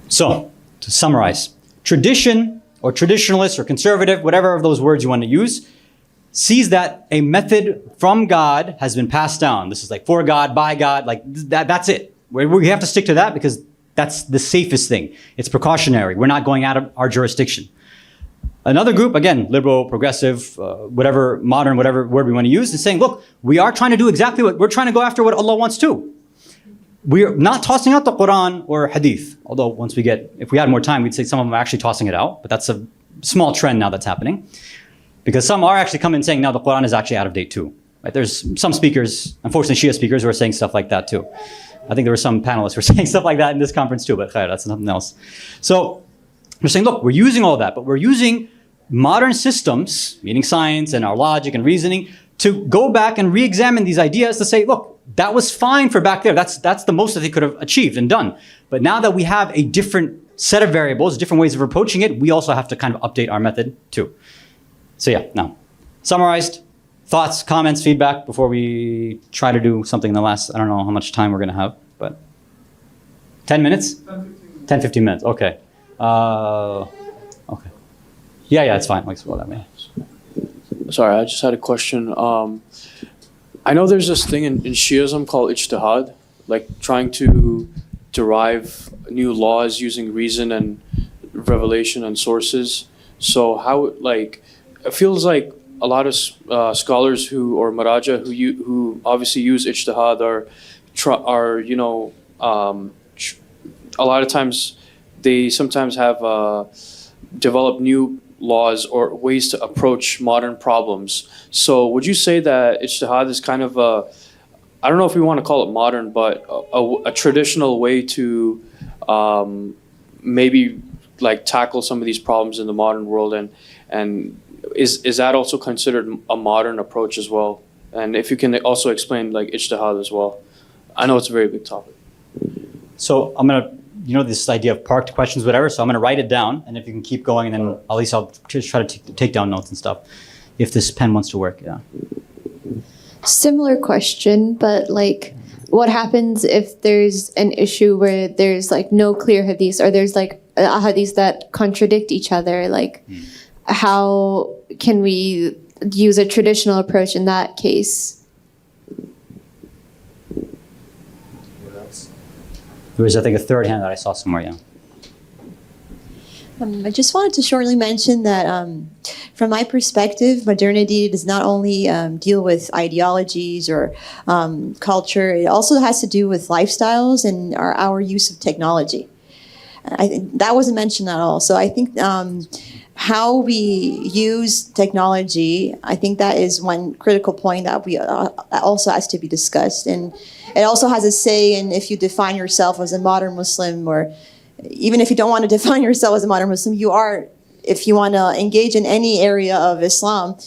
So, to summarize, tradition or traditionalist or conservative, whatever of those words you want to use, sees that a method from God has been passed down. This is like for God, by God, like that's it. We have to stick to that because that's the safest thing. It's precautionary. We're not going out of our jurisdiction. Another group, again, liberal, progressive, whatever, modern, whatever word we want to use, is saying, look, we are trying to do exactly we're trying to go after what Allah wants too. We're not tossing out the Quran or Hadith. Although if we had more time, we'd say some of them are actually tossing it out. But that's a small trend now that's happening. Because some are actually coming and saying, now the Quran is actually out of date too. Right? There's some speakers, unfortunately Shia speakers, who are saying stuff like that too. I think there were some panelists who were saying stuff like that in this conference too, but that's something else. So we're saying, look, we're using all that, but we're using modern systems, meaning science and our logic and reasoning, to go back and re-examine these ideas to say, look, that was fine for back there. That's the most that they could have achieved and done. But now that we have a different set of variables, different ways of approaching it, we also have to kind of update our method too. So yeah, now, summarized, thoughts, comments, feedback before we try to do something in the last, I don't know how much time we're going to have, but 10 minutes? 10, 15 minutes, okay. Okay. Yeah, it's fine. Sorry, I just had a question. I know there's this thing in Shiism called ijtihad, like trying to derive new laws using reason and revelation and sources. So how, it feels like a lot of scholars or maraja who obviously use ijtihad are are a lot of times they sometimes have developed new laws or ways to approach modern problems. So would you say that ijtihad is kind of I don't know if we want to call it modern, but a traditional way to maybe like tackle some of these problems in the modern world, and is that also considered a modern approach as well? And if you can also explain like ijtihad as well. I know it's a very big topic. So I'm gonna, this idea of parked questions, whatever. So I'm gonna write it down, and if you can keep going, and then at least I'll just try to take down notes and stuff, if this pen wants to work. Yeah. Similar question, but like, what happens if there's an issue where there's like no clear hadith, or there's like hadiths that contradict each other? Like, how can we use a traditional approach in that case? There was, I think, a third hand that I saw somewhere. Yeah. I just wanted to shortly mention that from my perspective, modernity does not only deal with ideologies or culture, it also has to do with lifestyles and our use of technology. I think that wasn't mentioned at all. So I think how we use technology, I think that is one critical point that we also has to be discussed. And it also has a say in if you define yourself as a modern Muslim, or even if you don't want to define yourself as a modern Muslim, you are, if you want to engage in any area of Islam,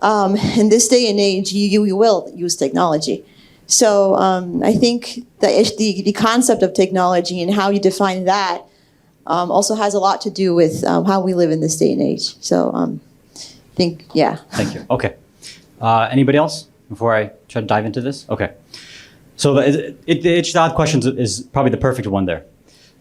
in this day and age, you will use technology. So I think the concept of technology and how you define that also has a lot to do with how we live in this day and age. So I think, yeah. Thank you. Okay. Anybody else before I try to dive into this? Okay. So the ijtihad questions is probably the perfect one there.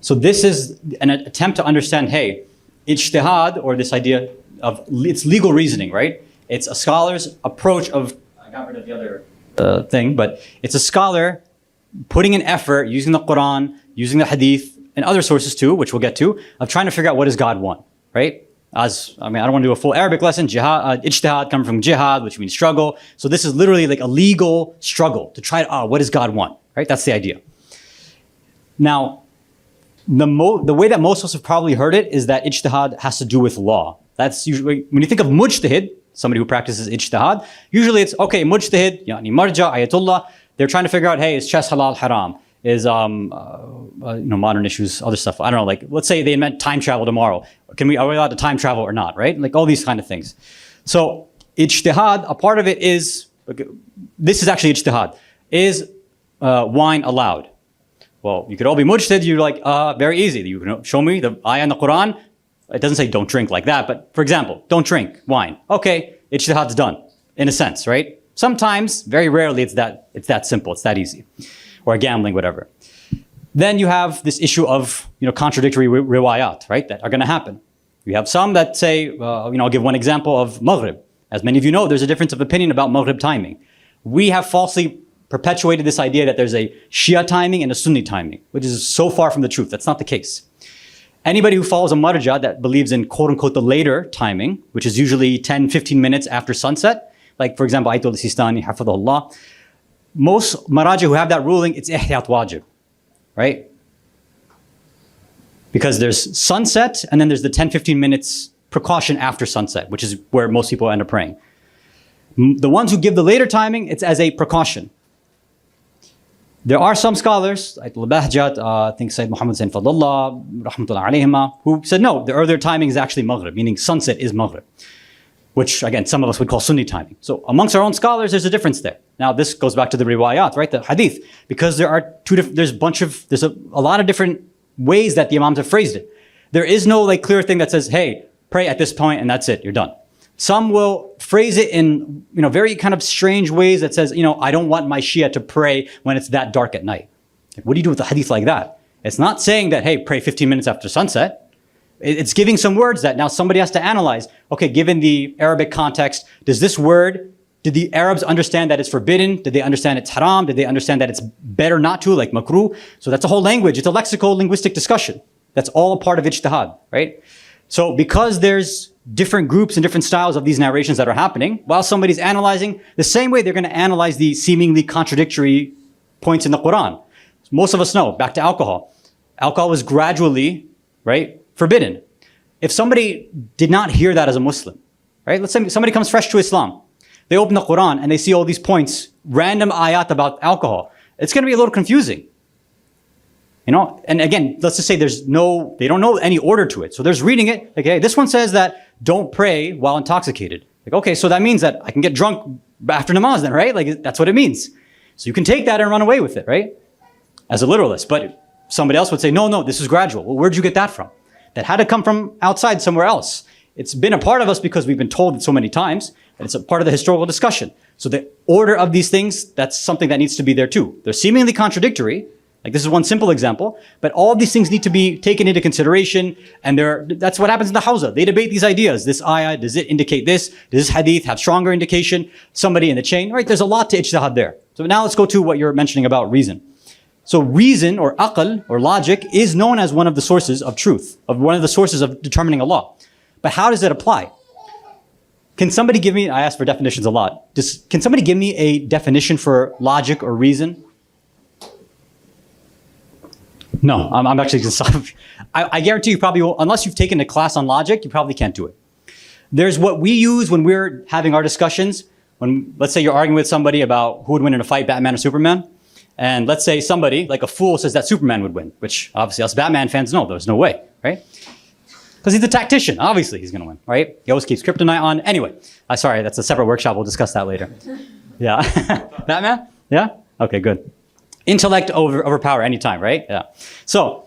So this is an attempt to understand, hey, ijtihad, or this idea of it's legal reasoning, right? It's a scholar's approach of, I got rid of the other thing, but it's a scholar putting an effort using the Quran, using the Hadith, and other sources too, which we'll get to, of trying to figure out what does God want, right? I don't want to do a full Arabic lesson. Ijtihad comes from jihad, which means struggle. So this is literally like a legal struggle to try to, what does God want, right? That's the idea. Now, the way that most of us have probably heard it is that ijtihad has to do with law. That's usually, when you think of mujtahid, somebody who practices ijtihad, usually it's, okay, mujtahid, yani marja, ayatullah, they're trying to figure out, hey, is chess halal, haram? Is modern issues, other stuff. I don't know, like, let's say they invent time travel tomorrow. Are we allowed to time travel or not, right? Like all these kind of things. So ijtihad, a part of it is, this is actually ijtihad, is wine allowed? Well, you could all be mujtahid, you're like, very easy. You can show me the ayah in the Quran. It doesn't say don't drink like that, but for example, don't drink wine. Okay, ijtihad's done, in a sense, right? Sometimes, very rarely, it's that simple, it's that easy. Or gambling, whatever. Then you have this issue of contradictory riwayat, right? That are going to happen. You have some that say, I'll give one example of Maghrib. As many of you know, there's a difference of opinion about Maghrib timing. We have falsely perpetuated this idea that there's a Shia timing and a Sunni timing, which is so far from the truth. That's not the case. Anybody who follows a marja that believes in quote unquote the later timing, which is usually 10, 15 minutes after sunset, like for example, Ayatul Sistani, Hafidhullah, most maraja who have that ruling, it's ihtiyat wajib, right? Because there's sunset and then there's the 10, 15 minutes precaution after sunset, which is where most people end up praying. The ones who give the later timing, it's as a precaution. There are some scholars, like Al-Bahjat, I think Sayyid Muhammad Sayyid Fadullah, rahmatullah alayhima, who said no, the earlier timing is actually Maghrib, meaning sunset is Maghrib, which again, some of us would call Sunni timing. So amongst our own scholars, there's a difference there. Now this goes back to the riwayat, right, the hadith, because there are there's a lot of different ways that the imams have phrased it. There is no like clear thing that says, hey, pray at this point and that's it, you're done. Some will phrase it in very kind of strange ways that says, I don't want my Shia to pray when it's that dark at night. Like, what do you do with a hadith like that? It's not saying that, hey, pray 15 minutes after sunset. It's giving some words that now somebody has to analyze. Okay, given the Arabic context, does this word, did the Arabs understand that it's forbidden? Did they understand it's haram? Did they understand that it's better not to, like makruh? So that's a whole language. It's a lexical linguistic discussion. That's all a part of ijtihad, right? So because there's different groups and different styles of these narrations that are happening, while somebody's analyzing, the same way they're going to analyze the seemingly contradictory points in the Quran. Most of us know, back to alcohol. Alcohol was gradually, right, forbidden. If somebody did not hear that as a Muslim, right, let's say somebody comes fresh to Islam, they open the Quran and they see all these points, random ayat about alcohol, it's going to be a little confusing. You know, and again, let's just say they don't know any order to it. So there's reading it, like, hey, this one says that don't pray while intoxicated. Like, okay, so that means that I can get drunk after namaz then, right? Like, that's what it means. So you can take that and run away with it, right? As a literalist. But somebody else would say, no, this is gradual. Well, where'd you get that from? That had to come from outside somewhere else. It's been a part of us because we've been told it so many times, and it's a part of the historical discussion. So the order of these things, that's something that needs to be there too. They're seemingly contradictory. Like, this is one simple example, but all of these things need to be taken into consideration, and that's what happens in the Hawza. They debate these ideas. This ayah, does it indicate this? Does this hadith have stronger indication? Somebody in the chain, right? There's a lot to ijtihad there. So now let's go to what you're mentioning about reason. So reason, or aql, or logic, is known as one of the sources of truth, of one of the sources of determining a law. But how does it apply? Can somebody give me, I ask for definitions a lot, can somebody give me a definition for logic or reason? No, I'm actually going to stop. I guarantee you probably will, unless you've taken a class on logic, you probably can't do it. There's what we use when we're having our discussions. When, let's say you're arguing with somebody about who would win in a fight, Batman or Superman. And let's say somebody, like a fool, says that Superman would win, which obviously us Batman fans know there's no way, right? Because he's a tactician. Obviously he's going to win, right? He always keeps kryptonite on. Anyway, sorry, that's a separate workshop. We'll discuss that later. Yeah. Batman? Yeah? Okay, good. Intellect overpower anytime, right? Yeah. So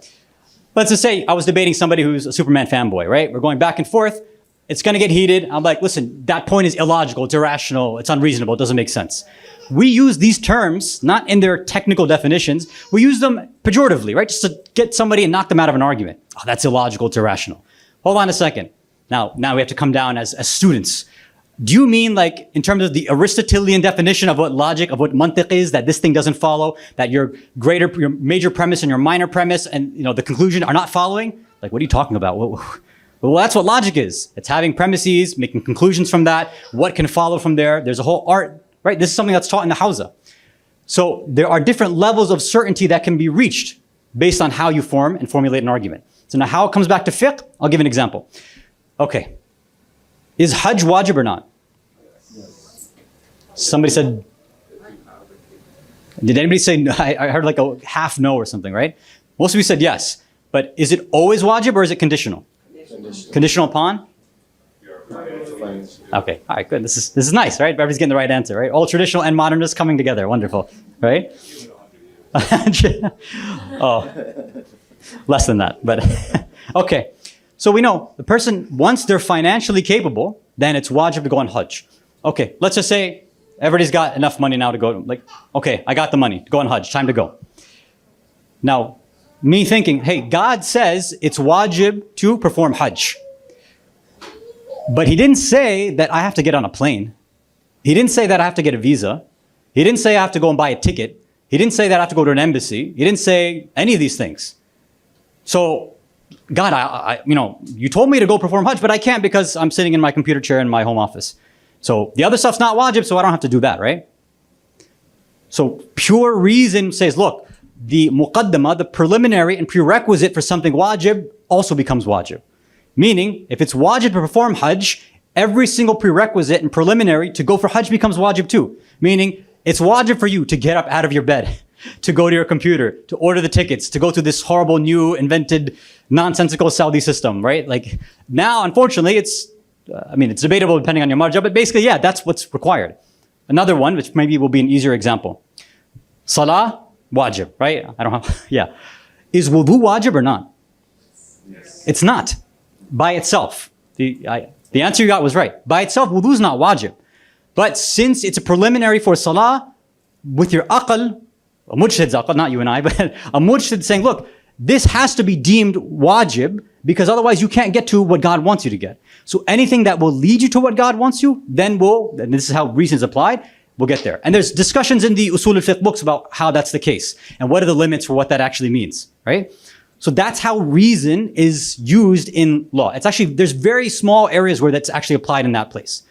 let's just say I was debating somebody who's a Superman fanboy, right? We're going back and forth. It's going to get heated. I'm like, listen, that point is illogical. It's irrational. It's unreasonable. It doesn't make sense. We use these terms, not in their technical definitions. We use them pejoratively, right? Just to get somebody and knock them out of an argument. Oh, that's illogical. It's irrational. Hold on a second. Now we have to come down as students. Do you mean, like, in terms of the Aristotelian definition of what logic, of what mantiq is, that this thing doesn't follow, that your major premise and your minor premise and, you know, the conclusion are not following? Like, what are you talking about? Well, that's what logic is. It's having premises, making conclusions from that, what can follow from there. There's a whole art, right? This is something that's taught in the Hawza. So there are different levels of certainty that can be reached based on how you form and formulate an argument. So now how it comes back to fiqh, I'll give an example. Okay. Is Hajj wajib or not? Somebody said, did anybody say, I heard like a half no or something, right? Most of you said yes. But is it always wajib or is it conditional? Conditional upon? Okay, all right, good. This is nice, right? Everybody's getting the right answer, right? All traditional and modernists coming together. Wonderful, right? Oh, less than that, but okay. So we know the person, once they're financially capable, then it's wajib to go on Hajj. Okay, let's just say everybody's got enough money now to go, like, okay, I got the money, go on Hajj, time to go. Now, me thinking, hey, God says it's wajib to perform Hajj. But he didn't say that I have to get on a plane. He didn't say that I have to get a visa. He didn't say I have to go and buy a ticket. He didn't say that I have to go to an embassy. He didn't say any of these things. So, God, you told me to go perform Hajj, but I can't because I'm sitting in my computer chair in my home office. So the other stuff's not wajib, so I don't have to do that, right? So pure reason says, look, the muqaddama, the preliminary and prerequisite for something wajib also becomes wajib. Meaning, if it's wajib to perform Hajj, every single prerequisite and preliminary to go for Hajj becomes wajib too. Meaning, it's wajib for you to get up out of your bed, to go to your computer, to order the tickets, to go to this horrible new invented nonsensical Saudi system, right? Like now, unfortunately, it's debatable depending on your marja, but basically, yeah, that's what's required. Another one, which maybe will be an easier example. Salah, wajib, right? Yeah. Is wudu wajib or not? Yes. It's not. By itself. The answer you got was right. By itself, wudu is not wajib. But since it's a preliminary for salah, with your aql, a mujtahid's aql, not you and I, but a mujtahid saying, look, this has to be deemed wajib because otherwise you can't get to what God wants you to get. So anything that will lead you to what God wants you, and this is how reason is applied, we'll get there. And there's discussions in the usul al-fiqh books about how that's the case and what are the limits for what that actually means, right? So that's how reason is used in law. It's actually, there's very small areas where that's actually applied in that place.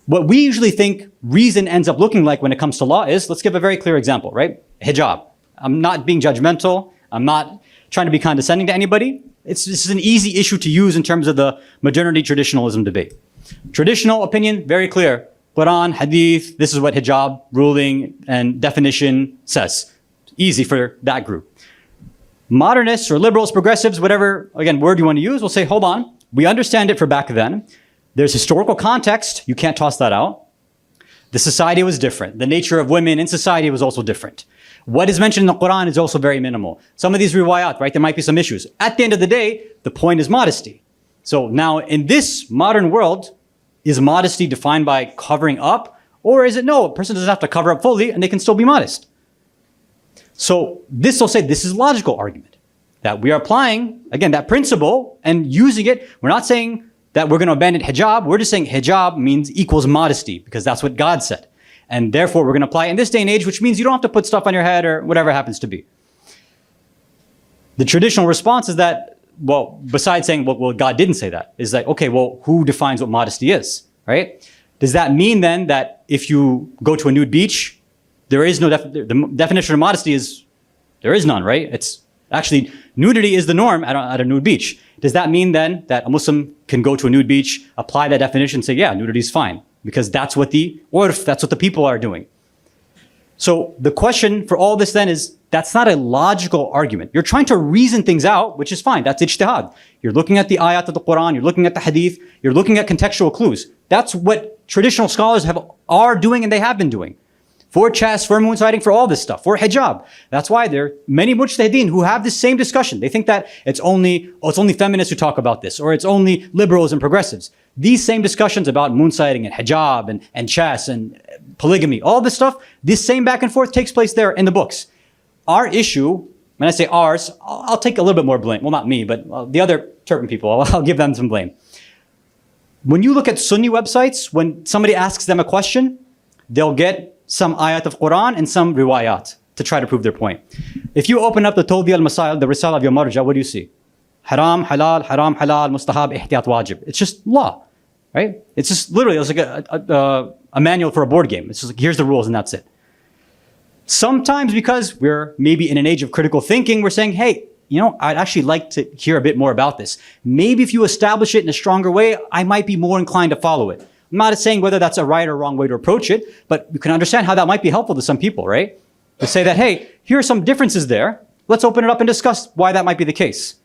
what we usually think reason ends up looking like when it comes to law is, let's give a very clear example, right? Hijab. I'm not being judgmental. I'm not trying to be condescending to anybody. This is an easy issue to use in terms of the modernity traditionalism debate. Traditional opinion, very clear. Quran, Hadith, this is what hijab ruling and definition says. Easy for that group. Modernists or liberals, progressives, whatever, again, word you want to use, will say, hold on, we understand it for back then. There's historical context, you can't toss that out. The society was different. The nature of women in society was also different. What is mentioned in the Quran is also very minimal. Some of these riwayat, right, there might be some issues. At the end of the day, the point is modesty. So now in this modern world, is modesty defined by covering up? Or is it no, a person doesn't have to cover up fully and they can still be modest? So this will say this is logical argument. That we are applying, again, that principle and using it. We're not saying that we're going to abandon hijab. We're just saying hijab means equals modesty because that's what God said. And therefore we're going to apply it in this day and age, which means you don't have to put stuff on your head or whatever it happens to be. The traditional response is that, well, besides saying, well, God didn't say that, is like, okay, well, who defines what modesty is, right? Does that mean then that if you go to a nude beach, there is no, the definition of modesty is, there is none, right? It's actually, nudity is the norm at a nude beach. Does that mean then that a Muslim can go to a nude beach, apply that definition and say, yeah, nudity is fine? Because that's what the urf, that's what the people are doing. So the question for all this then is, that's not a logical argument. You're trying to reason things out, which is fine. That's ijtihad. You're looking at the ayat of the Quran, you're looking at the hadith, you're looking at contextual clues. That's what traditional scholars are doing and they have been doing. For chess, for moon sighting, for all this stuff, for hijab. That's why there are many mujtahideen who have this same discussion. They think that it's only feminists who talk about this, or it's only liberals and progressives. These same discussions about moon sighting and hijab and chess and polygamy, all this stuff, this same back and forth takes place there in the books. Our issue, when I say ours, I'll take a little bit more blame. Well, not me, but the other Turpan people, I'll give them some blame. When you look at Sunni websites, when somebody asks them a question, they'll get some ayat of Quran and some riwayat to try to prove their point. If you open up the Tawdi al-Masail, the Risala of your Marja, what do you see? Haram, halal, mustahab, ihtiyat, wajib. It's just law, right? It's just literally, it's like a manual for a board game. It's just like, here's the rules and that's it. Sometimes because we're maybe in an age of critical thinking, we're saying, hey, you know, I'd actually like to hear a bit more about this. Maybe if you establish it in a stronger way, I might be more inclined to follow it. I'm not saying whether that's a right or wrong way to approach it, but you can understand how that might be helpful to some people, right? To say that, hey, here are some differences there. Let's open it up and discuss why that might be the case.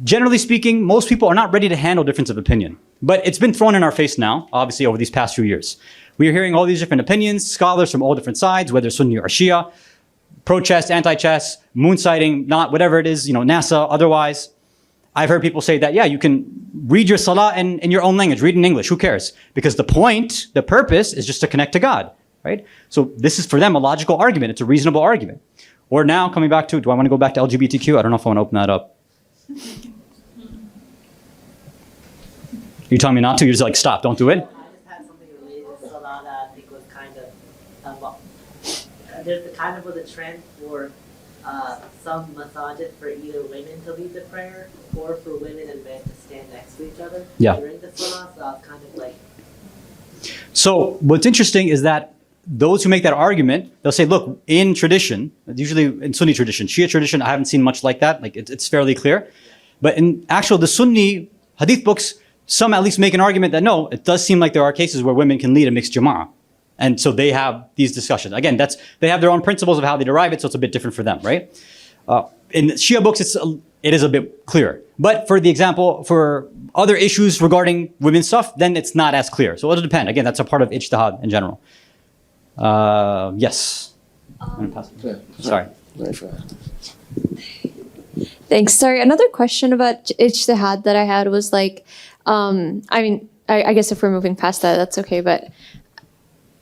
Generally speaking, most people are not ready to handle difference of opinion. But it's been thrown in our face now, obviously, over these past few years. We are hearing all these different opinions, scholars from all different sides, whether Sunni or Shia, pro-chess, anti-chess, moon sighting, not whatever it is, you know, NASA, otherwise. I've heard people say that, yeah, you can read your salah in your own language, read in English, who cares? Because the point, the purpose is just to connect to God, right? So this is for them a logical argument. It's a reasonable argument. Or now coming back to, do I want to go back to LGBTQ? I don't know if I want to open that up. You telling me not to? You're just like, stop, don't do it? I just had something related to salah that I think was kind of, there's kind of a trend for some masajids for either women to lead the prayer or for women and men to stand next to each other during the salah. So I was kind of like. So what's interesting is that those who make that argument, they'll say, look, in tradition, usually in Sunni tradition, Shia tradition, I haven't seen much like that. Like it's fairly clear. But in the Sunni hadith books, some at least make an argument that no, it does seem like there are cases where women can lead a mixed jama'ah. And so they have these discussions. Again, they have their own principles of how they derive it, so it's a bit different for them, right? In Shia books, it is a bit clearer. But for the example, for other issues regarding women's stuff, then it's not as clear. So it'll depend. Again, that's a part of ijtihad in general. Yes. Sorry. Thanks. Sorry, another question about ijtihad that I had was like, I guess if we're moving past that, that's okay. But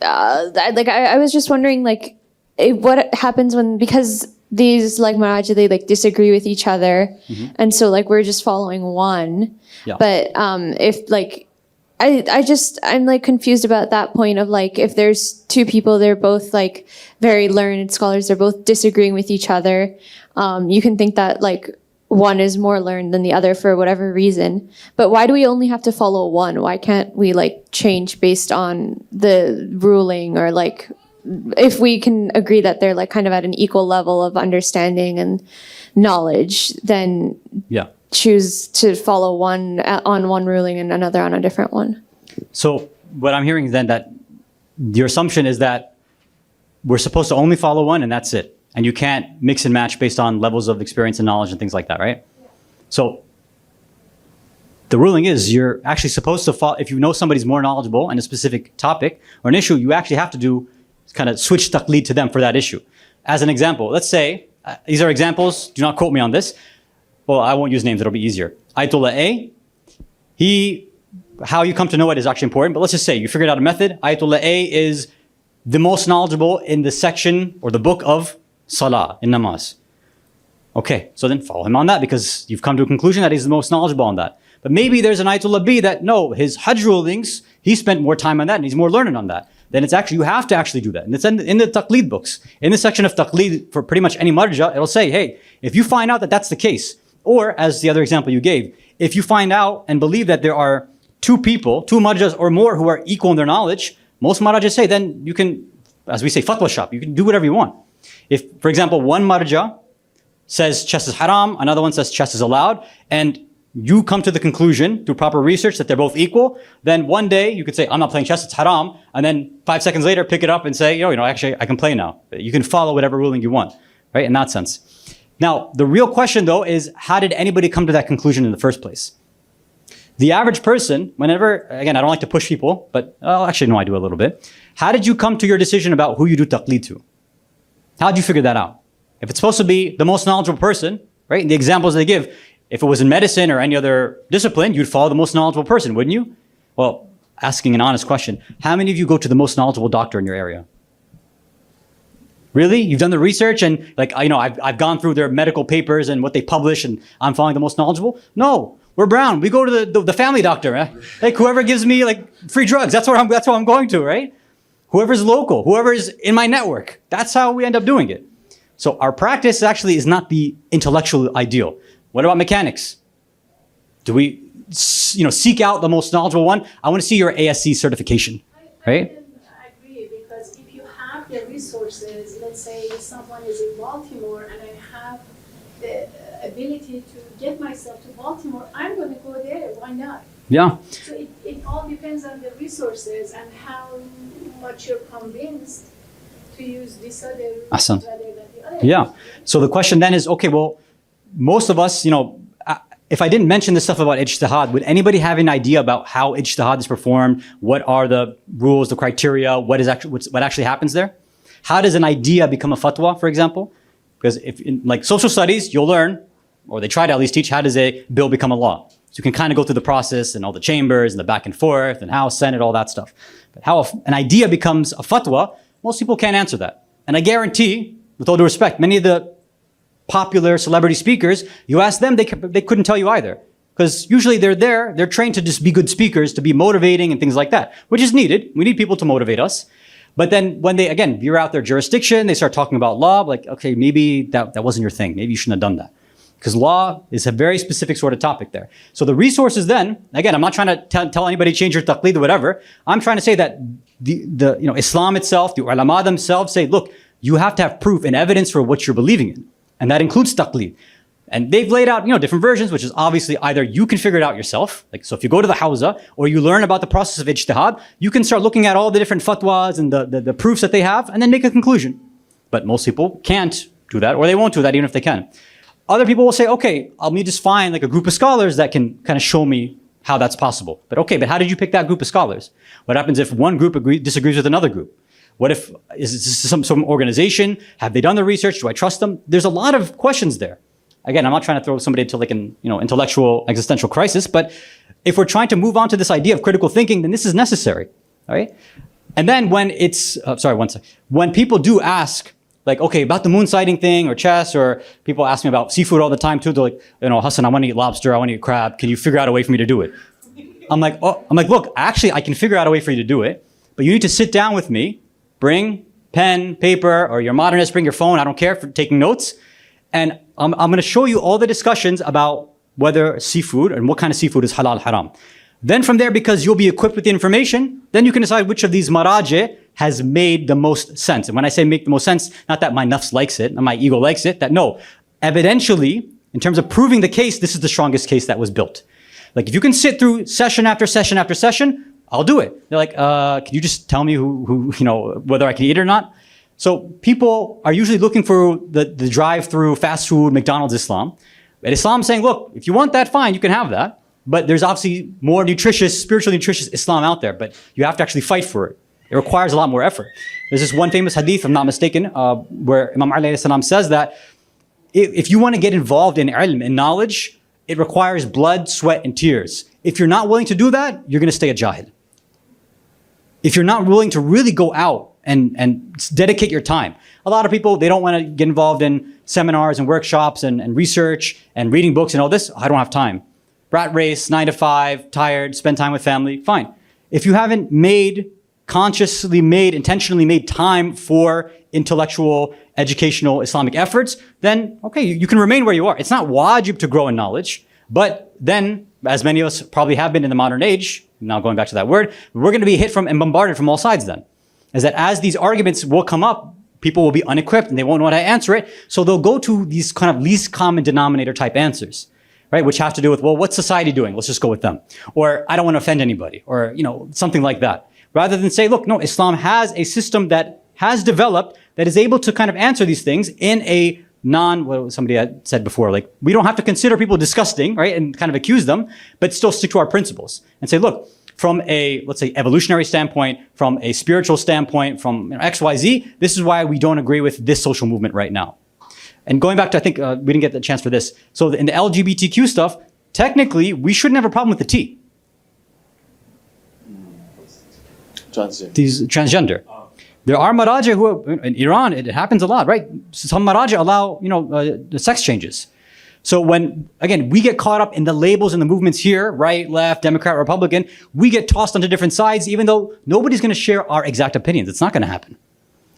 I was just wondering, like, what happens because these like maraj, they like disagree with each other, and so like we're just following one. Yeah. But if like, I'm like confused about that point of like, if there's two people, they're both like very learned scholars, they're both disagreeing with each other. You can think that like one is more learned than the other for whatever reason. But why do we only have to follow one? Why can't we like change based on the ruling, or like if we can agree that they're like kind of at an equal level of understanding and knowledge, then Yeah. choose to follow one on one ruling and another on a different one. So what I'm hearing is then that your assumption is that we're supposed to only follow one and that's it. And you can't mix and match based on levels of experience and knowledge and things like that, right? So the ruling is you're actually supposed to follow, if you know somebody's more knowledgeable in a specific topic or an issue, you actually have to do kind of switch taqleed to them for that issue. As an example, let's say, these are examples, do not quote me on this. Well, I won't use names, it'll be easier. Ayatollah A, how you come to know it is actually important, but let's just say you figured out a method. Ayatollah A is the most knowledgeable in the section or the book of Salah, in namaz. Okay, so then follow him on that because you've come to a conclusion that he's the most knowledgeable on that. But maybe there's an Ayatollah B that, no, his Hajj rulings, he spent more time on that and he's more learned on that. Then it's actually, you have to actually do that. And it's in the taqleed books. In the section of taqleed for pretty much any marja, it'll say, hey, if you find out that that's the case, or as the other example you gave, if you find out and believe that there are two people, two marjas or more who are equal in their knowledge, most marjas say, then you can, as we say, fatwa shop, you can do whatever you want. If, for example, one marja says chess is haram, another one says chess is allowed, and you come to the conclusion through proper research that they're both equal, then one day you could say, I'm not playing chess, it's haram, and then 5 seconds later pick it up and say, actually I can play now. You can follow whatever ruling you want, right, in that sense. Now, the real question though is, how did anybody come to that conclusion in the first place? The average person, whenever, again, I don't like to push people, but actually no, I do a little bit. How did you come to your decision about who you do taqleed to? How did you figure that out? If it's supposed to be the most knowledgeable person, right, in the examples they give, if it was in medicine or any other discipline, you'd follow the most knowledgeable person, wouldn't you? Well, asking an honest question, how many of you go to the most knowledgeable doctor in your area? Really? You've done the research and I've gone through their medical papers and what they publish and I'm following the most knowledgeable? No, we're brown. We go to the family doctor. Like whoever gives me free drugs, that's what I'm going to, right? Whoever's local, whoever's in my network. That's how we end up doing it. So our practice actually is not the intellectual ideal. What about mechanics? Do we, seek out the most knowledgeable one? I want to see your ASC certification, right? I agree, because if you have the resources, let's say someone is in Baltimore and I have the ability to get myself to Baltimore, I'm going to go there. Why not? Yeah. So it all depends on the resources and how much you're convinced to use this other Awesome. rather than the other. Yeah. So the question then is, okay, well, most of us, if I didn't mention this stuff about ijtihad, would anybody have an idea about how ijtihad is performed? What are the rules, the criteria? What actually happens there? How does an idea become a fatwa, for example? Because if in social studies, you'll learn, or they try to at least teach, how does a bill become a law? So you can kind of go through the process and all the chambers and the back and forth and House, Senate, all that stuff. But how an idea becomes a fatwa, most people can't answer that. And I guarantee, with all due respect, many of the popular celebrity speakers, you ask them, they couldn't tell you either. Because usually they're trained to just be good speakers, to be motivating and things like that, which is needed. We need people to motivate us. But then when they, again, veer out their jurisdiction, they start talking about law, okay, maybe that wasn't your thing. Maybe you shouldn't have done that. Because law is a very specific sort of topic there. So the resources then, again, I'm not trying to tell anybody change your taqleed or whatever. I'm trying to say that Islam itself, the ulama themselves say, look, you have to have proof and evidence for what you're believing in. And that includes taqleed. And they've laid out, different versions, which is obviously either you can figure it out yourself. So if you go to the hawza or you learn about the process of ijtihad, you can start looking at all the different fatwas and the proofs that they have and then make a conclusion. But most people can't do that, or they won't do that even if they can. Other people will say, okay, I'll need to just find a group of scholars that can kind of show me how that's possible. But how did you pick that group of scholars? What happens if one group disagrees with another group? What if, is this some organization? Have they done the research? Do I trust them? There's a lot of questions there. Again, I'm not trying to throw somebody into an intellectual existential crisis, but if we're trying to move on to this idea of critical thinking, then this is necessary, all right? And then when when people do ask, okay, about the moon sighting thing or chess, or people ask me about seafood all the time too, they're like, Hassan, I want to eat lobster, I want to eat crab. Can you figure out a way for me to do it? I'm like, look, actually, I can figure out a way for you to do it, but you need to sit down with me, bring pen, paper, or you're modernist, bring your phone, I don't care, for taking notes, And I'm going to show you all the discussions about whether seafood and what kind of seafood is halal, haram. Then from there, because you'll be equipped with the information, then you can decide which of these maraji has made the most sense. And when I say make the most sense, not that my nafs likes it, and my ego likes it, that no, evidentially, in terms of proving the case, this is the strongest case that was built. Like if you can sit through session after session after session, I'll do it. They're like, can you just tell me who whether I can eat it or not? So people are usually looking for the drive-through fast food McDonald's Islam. But Islam saying, look, if you want that, fine, you can have that. But there's obviously more nutritious, spiritually nutritious Islam out there, but you have to actually fight for it. It requires a lot more effort. There's this one famous hadith, if I'm not mistaken, where Imam Ali says that if you want to get involved in ilm, in knowledge, it requires blood, sweat, and tears. If you're not willing to do that, you're going to stay a jahil. If you're not willing to really go out and dedicate your time. A lot of people, they don't want to get involved in seminars and workshops and research and reading books and all this. I don't have time. Rat race, 9 to 5, tired, spend time with family, fine. If you haven't intentionally made time for intellectual, educational, Islamic efforts, then okay, you can remain where you are. It's not wajib to grow in knowledge, but then, as many of us probably have been in the modern age, now going back to that word, we're going to be hit from and bombarded from all sides then. Is that as these arguments will come up, people will be unequipped and they won't know how to answer it, so they'll go to these kind of least common denominator type answers. Right, which have to do with, well, what's society doing? Let's just go with them. Or I don't want to offend anybody, or something like that. Rather than say, look, no, Islam has a system that has developed that is able to kind of answer these things in a what somebody had said before, like we don't have to consider people disgusting, right, and kind of accuse them, but still stick to our principles and say, look, from a, let's say, evolutionary standpoint, from a spiritual standpoint, from X, Y, Z, this is why we don't agree with this social movement right now. And going back to, I think we didn't get the chance for this. So in the LGBTQ stuff, technically, we shouldn't have a problem with the T. Transgender. There are maraja who, in Iran, it happens a lot, right? Some maraja allow, the sex changes. So when, again, we get caught up in the labels and the movements here, right, left, Democrat, Republican, we get tossed onto different sides, even though nobody's going to share our exact opinions. It's not going to happen.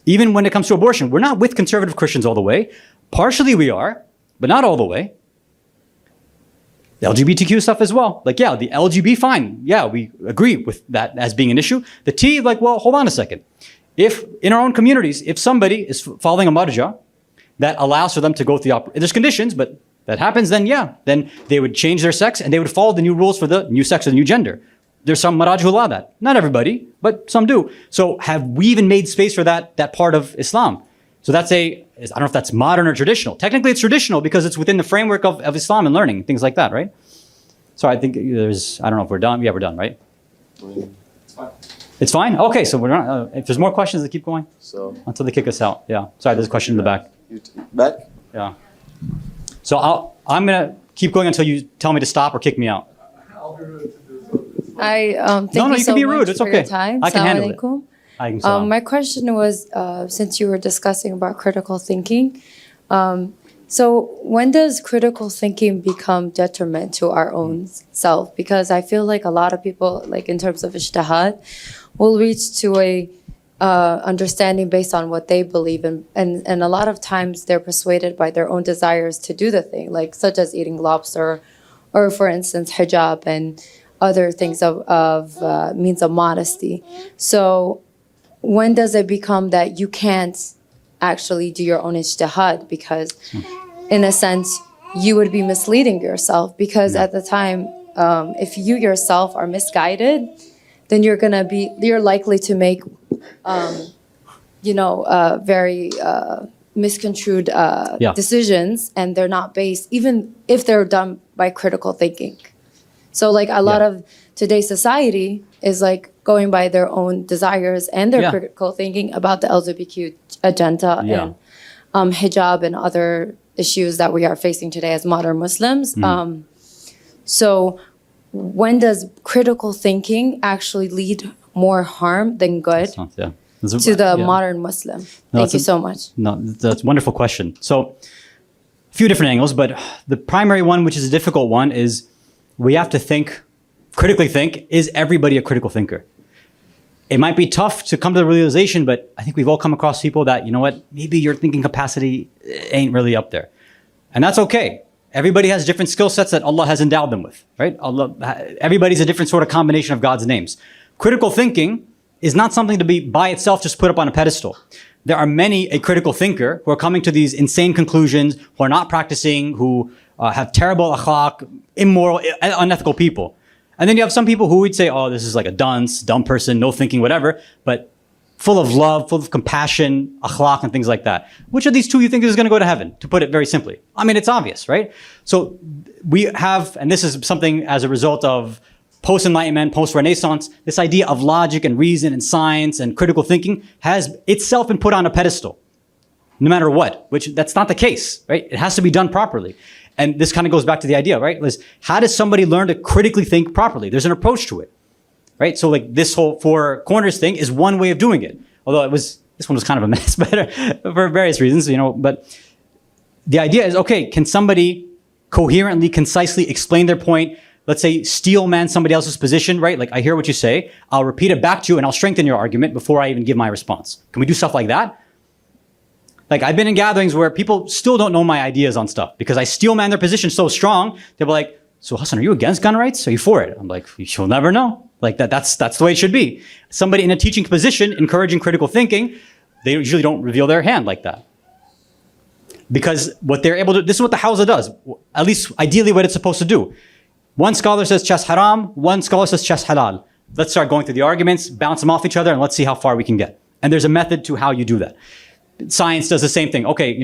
Even when it comes to abortion, we're not with conservative Christians all the way. Partially we are, but not all the way. The LGBTQ stuff as well. Like, yeah, the LGB, fine. Yeah, we agree with that as being an issue. The T, like, well, hold on a second. If, in our own communities, if somebody is following a marja that allows for them to go through there's conditions, but that happens, then yeah, then they would change their sex and they would follow the new rules for the new sex or the new gender. There's some maraj who allow that. Not everybody, but some do. So have we even made space for that part of Islam? So that's I don't know if that's modern or traditional. Technically it's traditional because it's within the framework of Islam and learning, things like that, right? So I think I don't know if we're done. Yeah, we're done, right? It's fine. It's fine? Okay, so we're not, if there's more questions, keep going. So until they kick us out. Yeah. Sorry, there's a question in the back. Back? Yeah. So I'm going to keep going until you tell me to stop or kick me out. Thank you you so can be rude. much It's for okay. your time. I can handle it. Assalamu alaikum. My question was, since you were discussing about critical thinking, so when does critical thinking become detriment to our own self? Because I feel like a lot of people, like in terms of ijtihad, will reach to a understanding based on what they believe in, and a lot of times they're persuaded by their own desires to do the thing, like such as eating lobster, or for instance hijab and other things of means of modesty. So when does it become that you can't actually do your own ijtihad, because in a sense you would be misleading yourself, because at the time if you yourself are misguided, then you're likely to make very misconstrued decisions, and they're not based, even if they're done by critical thinking. So like a lot of today's society is like going by their own desires and their critical thinking about the LGBTQ agenda and hijab and other issues that we are facing today as modern Muslims. So when does critical thinking actually lead more harm than good to the modern Muslim? Thank you so much. No, that's a wonderful question. So a few different angles, but the primary one, which is a difficult one, is we have to critically think, is everybody a critical thinker? It might be tough to come to the realization, but I think we've all come across people that, you know what, maybe your thinking capacity ain't really up there. And that's okay. Everybody has different skill sets that Allah has endowed them with, right? Everybody's a different sort of combination of God's names. Critical thinking is not something to be by itself just put up on a pedestal. There are many a critical thinker who are coming to these insane conclusions, who are not practicing, who have terrible akhlaq, immoral, unethical people. And then you have some people who would say, oh, this is like a dunce, dumb person, no thinking, whatever, but full of love, full of compassion, akhlaq, and things like that. Which of these two you think is going to go to heaven, to put it very simply? I mean, it's obvious, right? So we have, and this is something as a result of post-enlightenment, post-renaissance, this idea of logic and reason and science and critical thinking has itself been put on a pedestal, no matter what, which that's not the case, right? It has to be done properly. And this kind of goes back to the idea, right? Liz, how does somebody learn to critically think properly? There's an approach to it, right? So like this whole four corners thing is one way of doing it. Although this one was kind of a mess, but for various reasons, but the idea is, okay, can somebody coherently, concisely explain their point? Let's say steel man somebody else's position, right? Like I hear what you say, I'll repeat it back to you and I'll strengthen your argument before I even give my response. Can we do stuff like that? Like I've been in gatherings where people still don't know my ideas on stuff because I steel man their position so strong. They'll be like, so Hassan, are you against gun rights? Are you for it? I'm like, you'll never know. Like that's the way it should be. Somebody in a teaching position, encouraging critical thinking, they usually don't reveal their hand like that. Because what they're able to, this is what the Hawza does. At least ideally what it's supposed to do. One scholar says chess haram, one scholar says chess halal. Let's start going through the arguments, bounce them off each other, and let's see how far we can get. And there's a method to how you do that. Science does the same thing. Okay,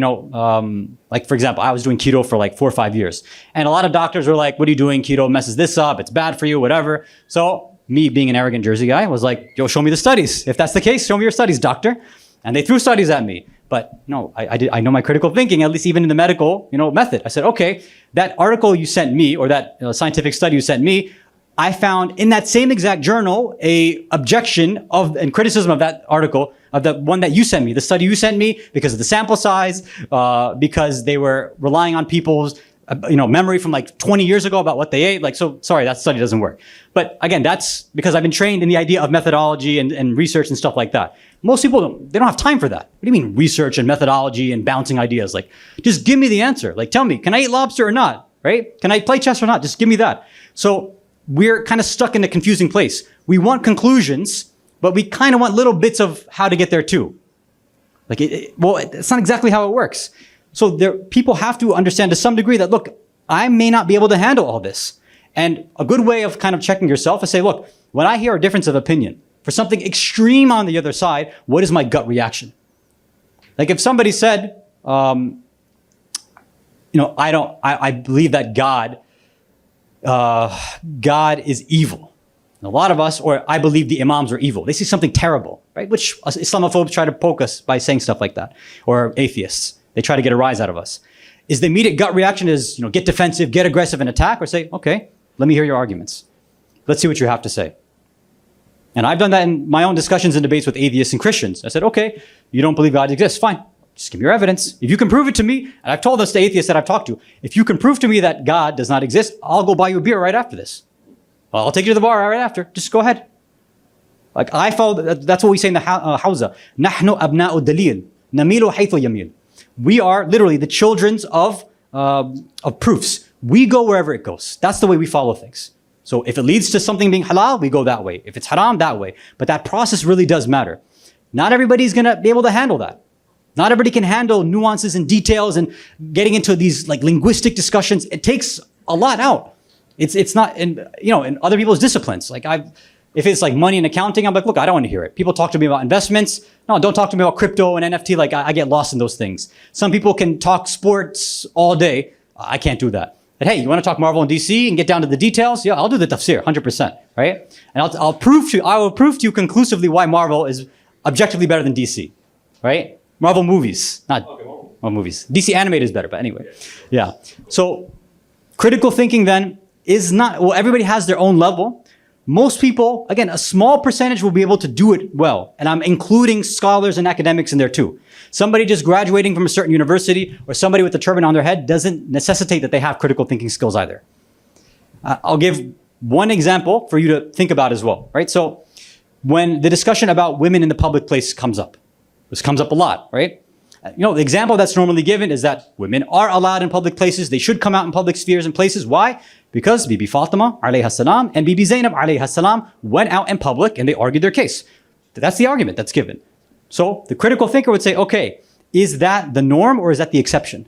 like for example, I was doing keto for like 4 or 5 years. And a lot of doctors were like, what are you doing? Keto messes this up. It's bad for you, whatever. So me being an arrogant Jersey guy was like, yo, show me the studies. If that's the case, show me your studies, doctor. And they threw studies at me. But no, I know my critical thinking, at least even in the medical, method. I said, okay, that article you sent me or that scientific study you sent me, I found in that same exact journal a objection and criticism of that article, of the one that you sent me, the study you sent me, because of the sample size, because they were relying on people's memory from like 20 years ago about what they ate. Like, so sorry, that study doesn't work. But again, that's because I've been trained in the idea of methodology and research and stuff like that. Most people they don't have time for that. What do you mean research and methodology and bouncing ideas? Like, just give me the answer. Like, tell me, can I eat lobster or not? Right? Can I play chess or not? Just give me that. So we're kind of stuck in a confusing place. We want conclusions, but we kind of want little bits of how to get there too. Like, it's not exactly how it works. So people have to understand to some degree that, look, I may not be able to handle all this. And a good way of kind of checking yourself is say, look, when I hear a difference of opinion for something extreme on the other side, what is my gut reaction? Like if somebody said, I believe that God is evil. And a lot of us, or I believe the imams are evil. They see something terrible, right? Which Islamophobes try to poke us by saying stuff like that, or atheists. They try to get a rise out of us. Is the immediate gut reaction is, get defensive, get aggressive and attack, or say, okay, let me hear your arguments. Let's see what you have to say. And I've done that in my own discussions and debates with atheists and Christians. I said, okay, you don't believe God exists, fine. Just give me your evidence. If you can prove it to me, and I've told this to atheists that I've talked to, if you can prove to me that God does not exist, I'll go buy you a beer right after this. I'll take you to the bar right after. Just go ahead. Like I follow, that's what we say in the Hawza. نحن أبناء الدليل نميل حيث يميل. We are literally the children of proofs. We go wherever it goes. That's the way we follow things. So if it leads to something being halal, we go that way. If it's haram, that way. But that process really does matter. Not everybody's going to be able to handle that. Not everybody can handle nuances and details and getting into these like linguistic discussions. It takes a lot out. It's not in other people's disciplines. Like if it's like money and accounting, I'm like, look, I don't want to hear it. People talk to me about investments. No, don't talk to me about crypto and NFT. Like I get lost in those things. Some people can talk sports all day. I can't do that. But hey, you want to talk Marvel and DC and get down to the details? Yeah, I'll do the tafsir, 100%, right? And I will prove to you conclusively why Marvel is objectively better than DC, right? Marvel movies, not Marvel movies. DC animated is better, but anyway, yeah. So critical thinking then is not, everybody has their own level. Most people, again, a small percentage will be able to do it well. And I'm including scholars and academics in there too. Somebody just graduating from a certain university or somebody with a turban on their head doesn't necessitate that they have critical thinking skills either. I'll give one example for you to think about as well, right? So when the discussion about women in the public place comes up, this comes up a lot, right? The example that's normally given is that women are allowed in public places. They should come out in public spheres and places. Why? Because Bibi Fatima alayha salam and Bibi Zainab alayha salam went out in public and they argued their case. That's the argument that's given. So the critical thinker would say, okay, is that the norm or is that the exception?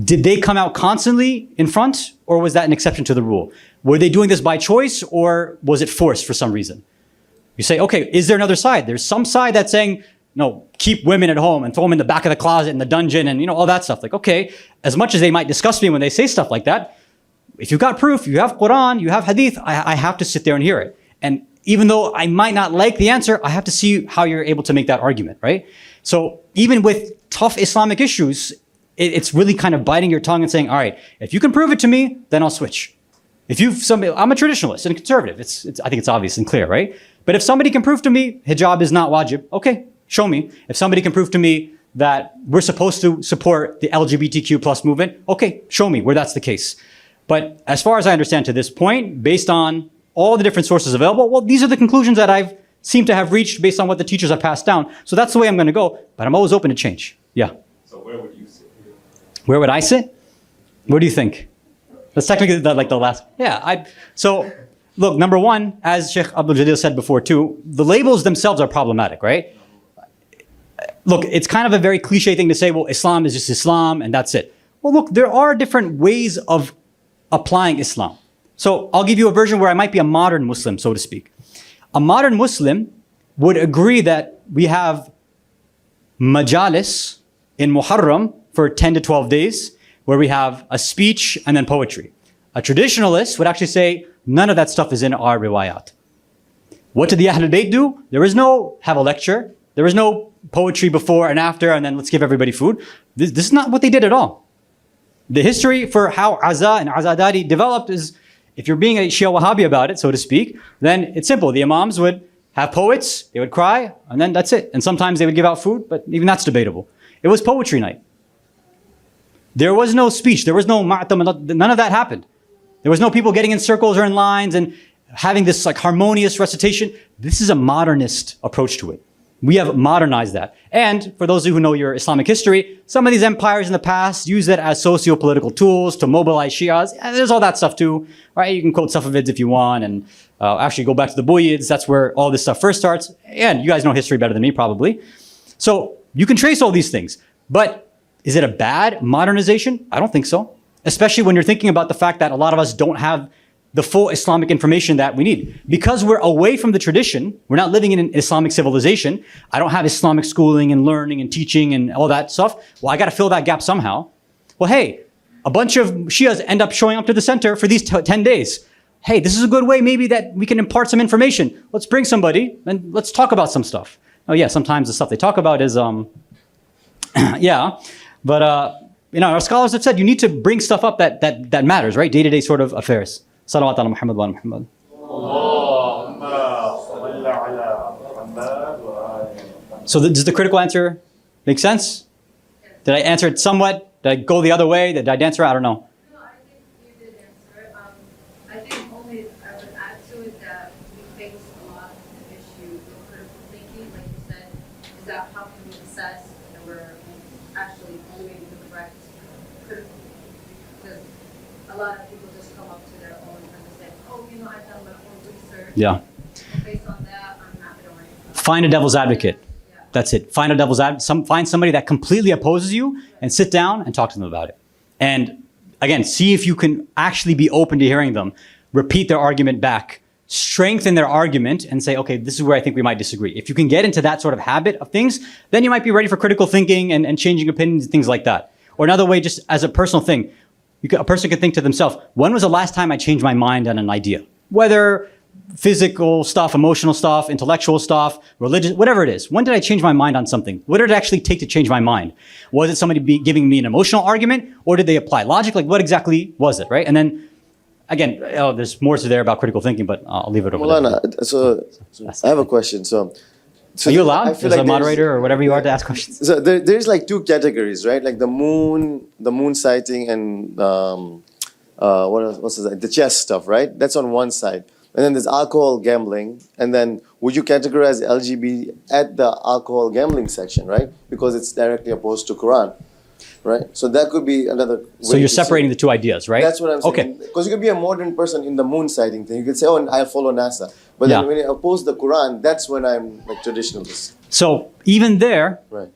Did they come out constantly in front, or was that an exception to the rule? Were they doing this by choice, or was it forced for some reason? You say, okay, is there another side? There's some side that's saying, no, keep women at home and throw them in the back of the closet in the dungeon and all that stuff. Like, okay, as much as they might disgust me when they say stuff like that, if you've got proof, you have Quran, you have Hadith, I have to sit there and hear it. And even though I might not like the answer, I have to see how you're able to make that argument, right? So even with tough Islamic issues, it's really kind of biting your tongue and saying, all right, if you can prove it to me, then I'll switch. I'm a traditionalist and a conservative. I think it's obvious and clear, right? But if somebody can prove to me hijab is not wajib, okay, show me. If somebody can prove to me that we're supposed to support the LGBTQ plus movement, okay, show me where that's the case. But as far as I understand to this point, based on all the different sources available, well, these are the conclusions that I've seemed to have reached based on what the teachers have passed down. So that's the way I'm going to go, but I'm always open to change. Yeah. So where would you sit? Where would I sit? Where do you think? That's technically the last. Yeah. So look, number one, as Sheikh Abdul Jalil said before too, the labels themselves are problematic, right? Look, it's kind of a very cliche thing to say, well, Islam is just Islam and that's it. Well, look, there are different ways of applying Islam. So I'll give you a version where I might be a modern Muslim, so to speak. A modern Muslim would agree that we have majalis in Muharram for 10 to 12 days, where we have a speech and then poetry. A traditionalist would actually say, none of that stuff is in our riwayat. What did the Ahlul Bayt do? There is no have a lecture. There is no poetry before and after, and then let's give everybody food. This is not what they did at all. The history for how Aza and Azadari developed is, if you're being a Shia Wahhabi about it, so to speak, then it's simple. The Imams would have poets, they would cry, and then that's it. And sometimes they would give out food, but even that's debatable. It was poetry night. There was no speech. There was no ma'tam. None of that happened. There was no people getting in circles or in lines and having this like harmonious recitation. This is a modernist approach to it. We have modernized that. And for those of you who know your Islamic history, some of these empires in the past used it as socio-political tools to mobilize Shias. And there's all that stuff too, right? You can quote Safavids if you want, and actually go back to the Buyids. That's where all this stuff first starts. And you guys know history better than me, probably. So you can trace all these things. But is it a bad modernization? I don't think so. Especially when you're thinking about the fact that a lot of us don't have the full Islamic information that we need. Because we're away from the tradition, we're not living in an Islamic civilization, I don't have Islamic schooling and learning and teaching and all that stuff. Well, I got to fill that gap somehow. Well, hey, a bunch of Shias end up showing up to the center for these 10 days. Hey, this is a good way maybe that we can impart some information. Let's bring somebody and let's talk about some stuff. Oh yeah, sometimes the stuff they talk about is, yeah, but our scholars have said you need to bring stuff up that matters, right? Day-to-day sort of affairs. Salawat ala Muhammad wa ala Muhammad. So does the critical answer make sense? Did I answer it somewhat? Did I go the other way? Did I answer it? I don't know. No, I think you did answer it. I think only I would add to it that we face a lot of the issue with critical thinking, like you said, is that how can we assess that we're actually doing the correct critical thinking? Because a lot of people just come up to their own understanding. Oh, I've done my own research. Yeah. And based on that, I'm not going to. Find a devil's advocate. That's it. Find a devil's advocate. Find somebody that completely opposes you and sit down and talk to them about it. And again, see if you can actually be open to hearing them. Repeat their argument back. Strengthen their argument and say, okay, this is where I think we might disagree. If you can get into that sort of habit of things, then you might be ready for critical thinking and changing opinions and things like that. Or another way, just as a personal thing, a person could think to themselves, when was the last time I changed my mind on an idea? Whether physical stuff, emotional stuff, intellectual stuff, religious, whatever it is. When did I change my mind on something? What did it actually take to change my mind? Was it somebody giving me an emotional argument, or did they apply logic? Like, what exactly was it, right? And then, again, there's more to there about critical thinking, but I'll leave it over there. So I have a question. So are you allowed as a moderator or whatever you are to ask questions? So there's like two categories, right? Like the moon sighting and what's that? The chess stuff, right? That's on one side. and then there's alcohol, gambling, and then would you categorize LGBT at the alcohol gambling section, right? Because it's directly opposed to Quran, right? So that could be another way. So you're to separating say. the two ideas, right? That's what I'm saying. Okay. Because you could be a modern person in the moon sighting thing. You could say, oh, I follow NASA. But then Yeah. when you oppose the Quran, that's when I'm like traditionalist. So even there, Right.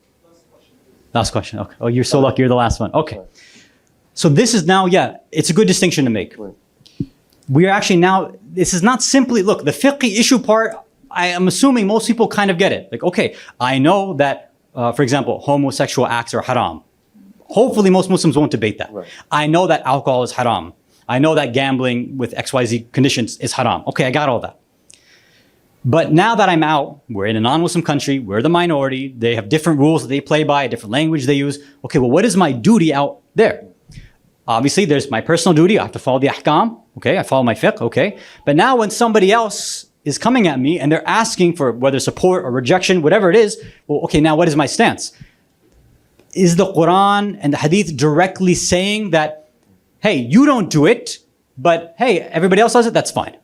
last question. Okay. Oh, you're so lucky. You're the last one. Okay. So this is now, yeah, it's a good distinction to make. Right. We are actually now, this is not simply, look, the fiqh issue part, I am assuming most people kind of get it. Like, okay, I know that, for example, homosexual acts are haram. Hopefully most Muslims won't debate that. Right. I know that alcohol is haram. I know that gambling with XYZ conditions is haram. Okay, I got all that. But now that I'm out, we're in a non-Muslim country, we're the minority, they have different rules that they play by, a different language they use. Okay, well, what is my duty out there? Obviously, there's my personal duty. I have to follow the ahkam. Okay, I follow my fiqh. Okay. But now when somebody else is coming at me and they're asking for whether support or rejection, whatever it is, well, okay, now what is my stance? Is the Quran and the Hadith directly saying that, hey, you don't do it, but hey, everybody else does it, that's fine.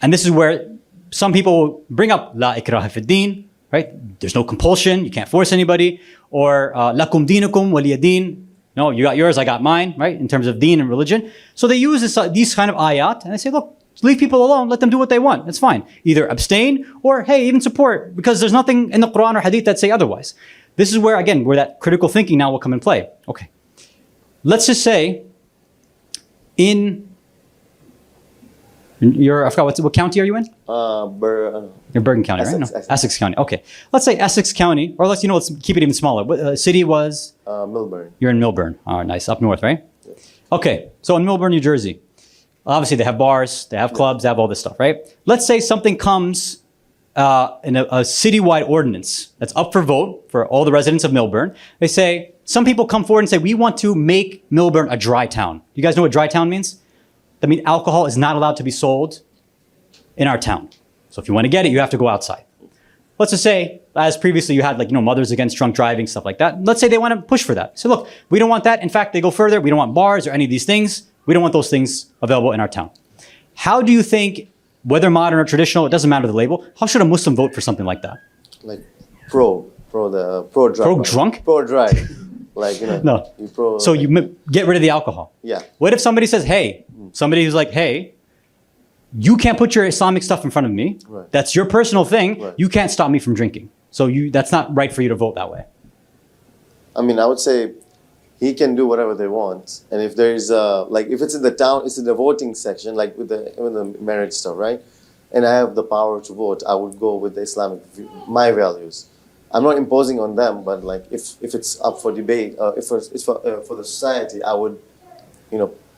And this is where some people bring up La ikraha fi din, right? There's no compulsion, you can't force anybody. Or lakum dinukum waliya din. No, you got yours, I got mine, right? In terms of deen and religion. So they use these kind of ayat and they say, look, leave people alone, let them do what they want. It's fine. Either abstain or, hey, even support, because there's nothing in the Quran or Hadith that say otherwise. This is where, again, where that critical thinking now will come in play. Okay. Let's just say I forgot, what county are you in? You're Bergen County, Essex, right? No, Essex. Essex County. Okay. Let's say Essex County, or let's keep it even smaller. What city was? Milburn. You're in Milburn. Oh, nice. Up north, right? Okay. So in Milburn, New Jersey, obviously they have bars, they have clubs, they have all this stuff, right? Let's say something comes in a citywide ordinance that's up for vote for all the residents of Milburn. They say, some people come forward and say, we want to make Milburn a dry town. You guys know what dry town means? That means alcohol is not allowed to be sold in our town. So if you want to get it, you have to go outside. Let's just say, as previously you had Mothers Against Drunk Driving, stuff like that. Let's say they want to push for that. So look, we don't want that. In fact, they go further. We don't want bars or any of these things. We don't want those things available in our town. How do you think, whether modern or traditional, it doesn't matter the label, how should a Muslim vote for something like that? Like pro-drunk. Pro-dry. Like, No. So you get rid of the alcohol. Yeah. What if somebody says, hey, somebody who's like, hey, you can't put your Islamic stuff in front of me. Right. That's your personal thing. Right. You can't stop me from drinking. So that's not right for you to vote that way. I mean, I would say he can do whatever they want. And if there's if it's in the town, it's in the voting section, like with the marriage stuff, right? And I have the power to vote, I would go with the Islamic my values. I'm not imposing on them, but like if it's up for debate, if it's for the society, I would,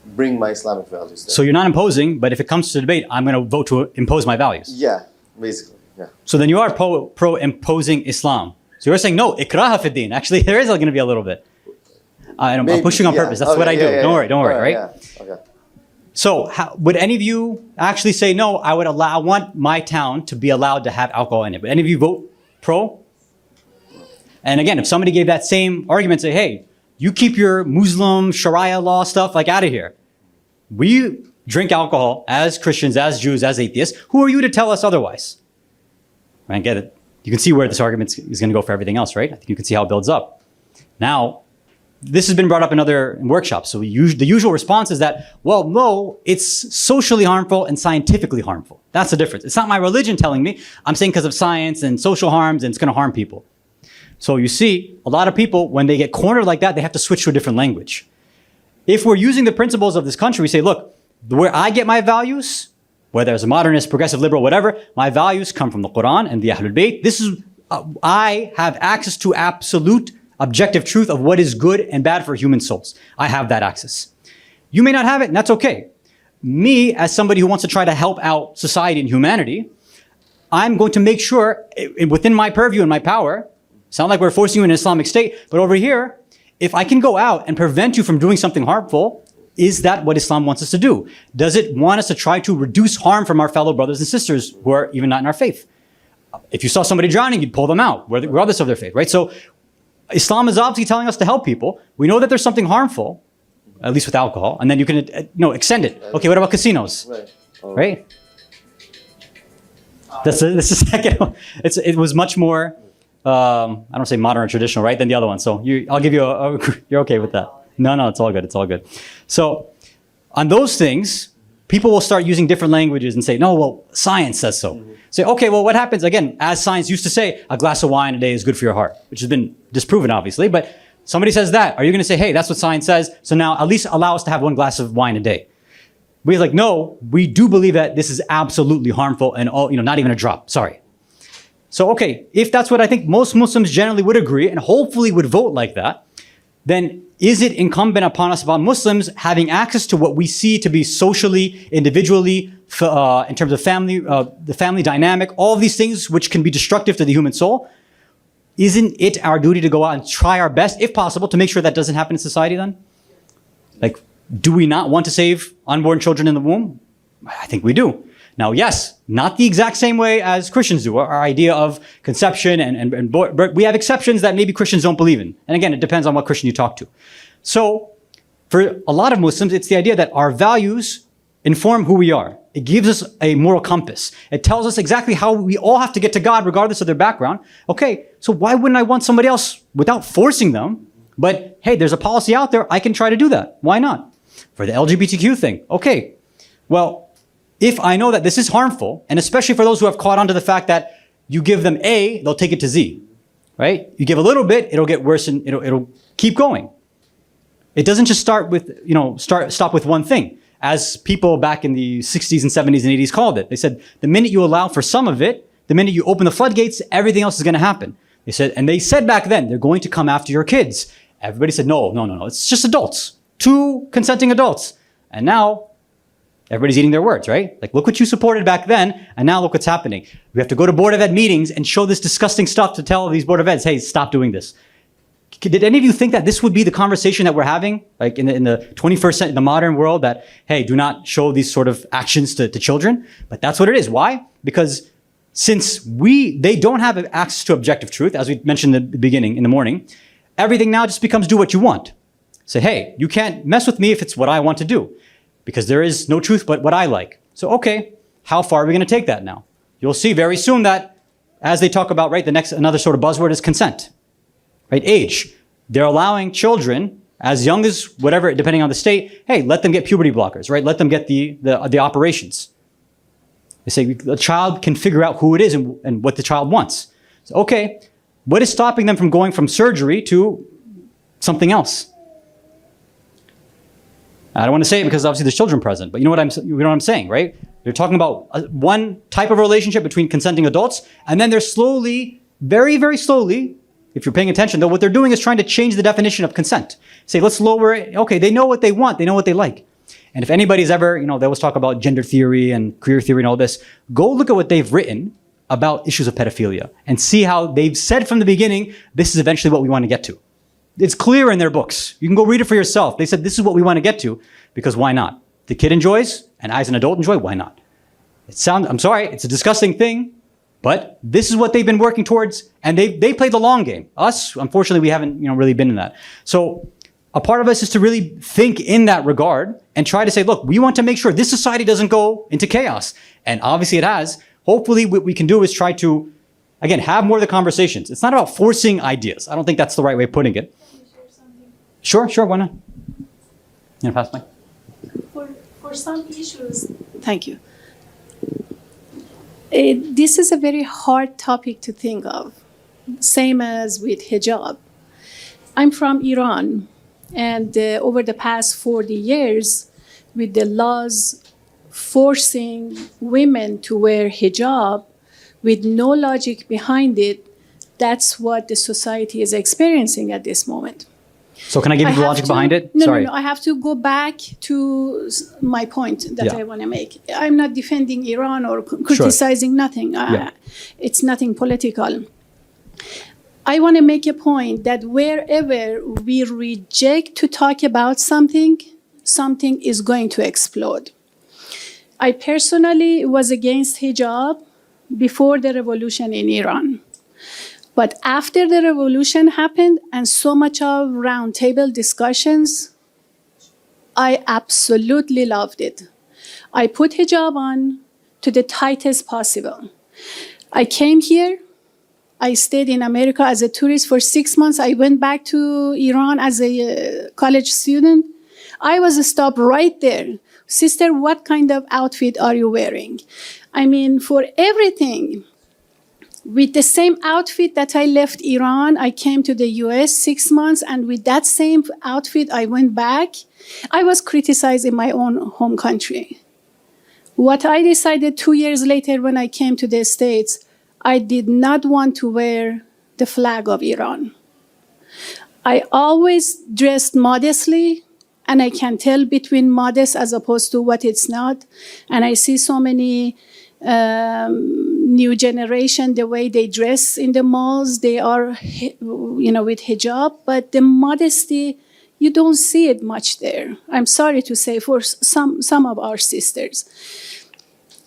bring my Islamic values there. So you're not imposing, but if it comes to debate, I'm going to vote to impose my values. Yeah, basically, yeah. So then you are pro imposing Islam. So you're saying, no, ikraha fi din. Actually, there is going to be a little bit. I'm pushing on purpose. That's what I do. Don't worry, right? Yeah. Okay. So would any of you actually say, no, I want my town to be allowed to have alcohol in it? Would any of you vote pro? And again, if somebody gave that same argument, say, hey, you keep your Muslim Sharia law stuff out of here. We drink alcohol as Christians, as Jews, as atheists. Who are you to tell us otherwise? Right, get it? You can see where this argument is going to go for everything else, right? I think you can see how it builds up. Now, this has been brought up in other workshops. So the usual response is that, well, no, it's socially harmful and scientifically harmful. That's the difference. It's not my religion telling me. I'm saying because of science and social harms and it's going to harm people. So you see, a lot of people, when they get cornered like that, they have to switch to a different language. If we're using the principles of this country, we say, look, where I get my values, whether as a modernist, progressive, liberal, whatever, my values come from the Quran and the Ahlul Bayt. This is, I have access to absolute objective truth of what is good and bad for human souls. I have that access. You may not have it, and that's okay. Me, as somebody who wants to try to help out society and humanity, I'm going to make sure, within my purview and my power, sound like we're forcing you in an Islamic state, but over here, if I can go out and prevent you from doing something harmful, is that what Islam wants us to do? Does it want us to try to reduce harm from our fellow brothers and sisters who are even not in our faith? If you saw somebody drowning, you'd pull them out, regardless of their faith, right? So Islam is obviously telling us to help people. We know that there's something harmful, at least with alcohol, and then you can extend it. Okay, what about casinos? Right. Right? That's the second one. It was much more, I don't say modern or traditional, right, than the other one. So I'll give you you're okay with that. No, it's all good. It's all good. So on those things, people will start using different languages and say, no, well, science says so. Say, okay, well, what happens? Again, as science used to say, a glass of wine a day is good for your heart, which has been disproven, obviously. But somebody says that. Are you going to say, hey, that's what science says, so now at least allow us to have one glass of wine a day? We're like, no, we do believe that this is absolutely harmful and not even a drop. Sorry. So, okay, if that's what I think most Muslims generally would agree and hopefully would vote like that, then is it incumbent upon us, about Muslims, having access to what we see to be socially, individually, in terms of family, the family dynamic, all of these things which can be destructive to the human soul? Isn't it our duty to go out and try our best, if possible, to make sure that doesn't happen in society then? Like, do we not want to save unborn children in the womb? I think we do. Now, yes, not the exact same way as Christians do. Our idea of conception but we have exceptions that maybe Christians don't believe in. And again, it depends on what Christian you talk to. So, for a lot of Muslims, it's the idea that our values inform who we are. It gives us a moral compass. It tells us exactly how we all have to get to God regardless of their background. Okay, so why wouldn't I want somebody else without forcing them? But hey, there's a policy out there, I can try to do that. Why not? For the LGBTQ thing, okay, well, if I know that this is harmful, and especially for those who have caught on to the fact that you give them A, they'll take it to Z, right? You give a little bit, it'll get worse and it'll keep going. It doesn't just start with, stop with one thing. As people back in the 60s and 70s and 80s called it. They said, the minute you allow for some of it, the minute you open the floodgates, everything else is going to happen. They said back then, they're going to come after your kids. Everybody said, no, it's just adults. 2 consenting adults. And now, everybody's eating their words, right? Like, look what you supported back then, and now look what's happening. We have to go to Board of Ed meetings and show this disgusting stuff to tell these Board of Eds, hey, stop doing this. Did any of you think that this would be the conversation that we're having, like in the 21st century, the modern world, that, hey, do not show these sort of actions to children? But that's what it is. Why? Because since they don't have access to objective truth, as we mentioned in the beginning, in the morning, everything now just becomes do what you want. Say, hey, you can't mess with me if it's what I want to do, because there is no truth but what I like. So, okay, how far are we going to take that now? You'll see very soon that, as they talk about, right, another sort of buzzword is consent. Right, age. They're allowing children as young as whatever, depending on the state, hey, let them get puberty blockers, right? Let them get the operations. They say the child can figure out who it is and what the child wants. So, okay, what is stopping them from going from surgery to something else? I don't want to say it because obviously there's children present, but you know what I'm saying, right? They're talking about one type of relationship between consenting adults, and then they're slowly, very, very slowly, if you're paying attention, though, what they're doing is trying to change the definition of consent. Say, let's lower it. Okay, they know what they want. They know what they like. And if anybody's ever, they always talk about gender theory and queer theory and all this, go look at what they've written about issues of pedophilia and see how they've said from the beginning, this is eventually what we want to get to. It's clear in their books. You can go read it for yourself. They said, this is what we want to get to, because why not? The kid enjoys, and I as an adult enjoy, why not? I'm sorry, it's a disgusting thing, but this is what they've been working towards, and they play the long game. Us, unfortunately, we haven't really been in that. So a part of us is to really think in that regard and try to say, look, we want to make sure this society doesn't go into chaos. And obviously it has. Hopefully what we can do is try to, again, have more of the conversations. It's not about forcing ideas. I don't think that's the right way of putting it. Can you share something? Sure, why not? You want to pass the mic? For some issues, thank you. This is a very hard topic to think of, same as with hijab. I'm from Iran, and over the past 40 years, with the laws forcing women to wear hijab with no logic behind it, that's what the society is experiencing at this moment. So can I give you the logic behind it? No, Sorry. no, I have to go back to my point that I want to make. I'm not defending Iran or criticizing nothing. It's nothing political. I want to make a point that wherever we reject to talk about something, something is going to explode. I personally was against hijab before the revolution in Iran. But after the revolution happened and so much of roundtable discussions, I absolutely loved it. I put hijab on to the tightest possible. I came here. I stayed in America as a tourist for 6 months. I went back to Iran as a college student. I was stopped right there. Sister, what kind of outfit are you wearing? I mean, for everything. With the same outfit that I left Iran, I came to the US 6 months, and with that same outfit, I went back. I was criticized in my own home country. What I decided 2 years later when I came to the States, I did not want to wear the flag of Iran. I always dressed modestly, and I can tell between modest as opposed to what it's not. And I see so many new generation, the way they dress in the malls, they are, with hijab, but the modesty, you don't see it much there. I'm sorry to say for some of our sisters.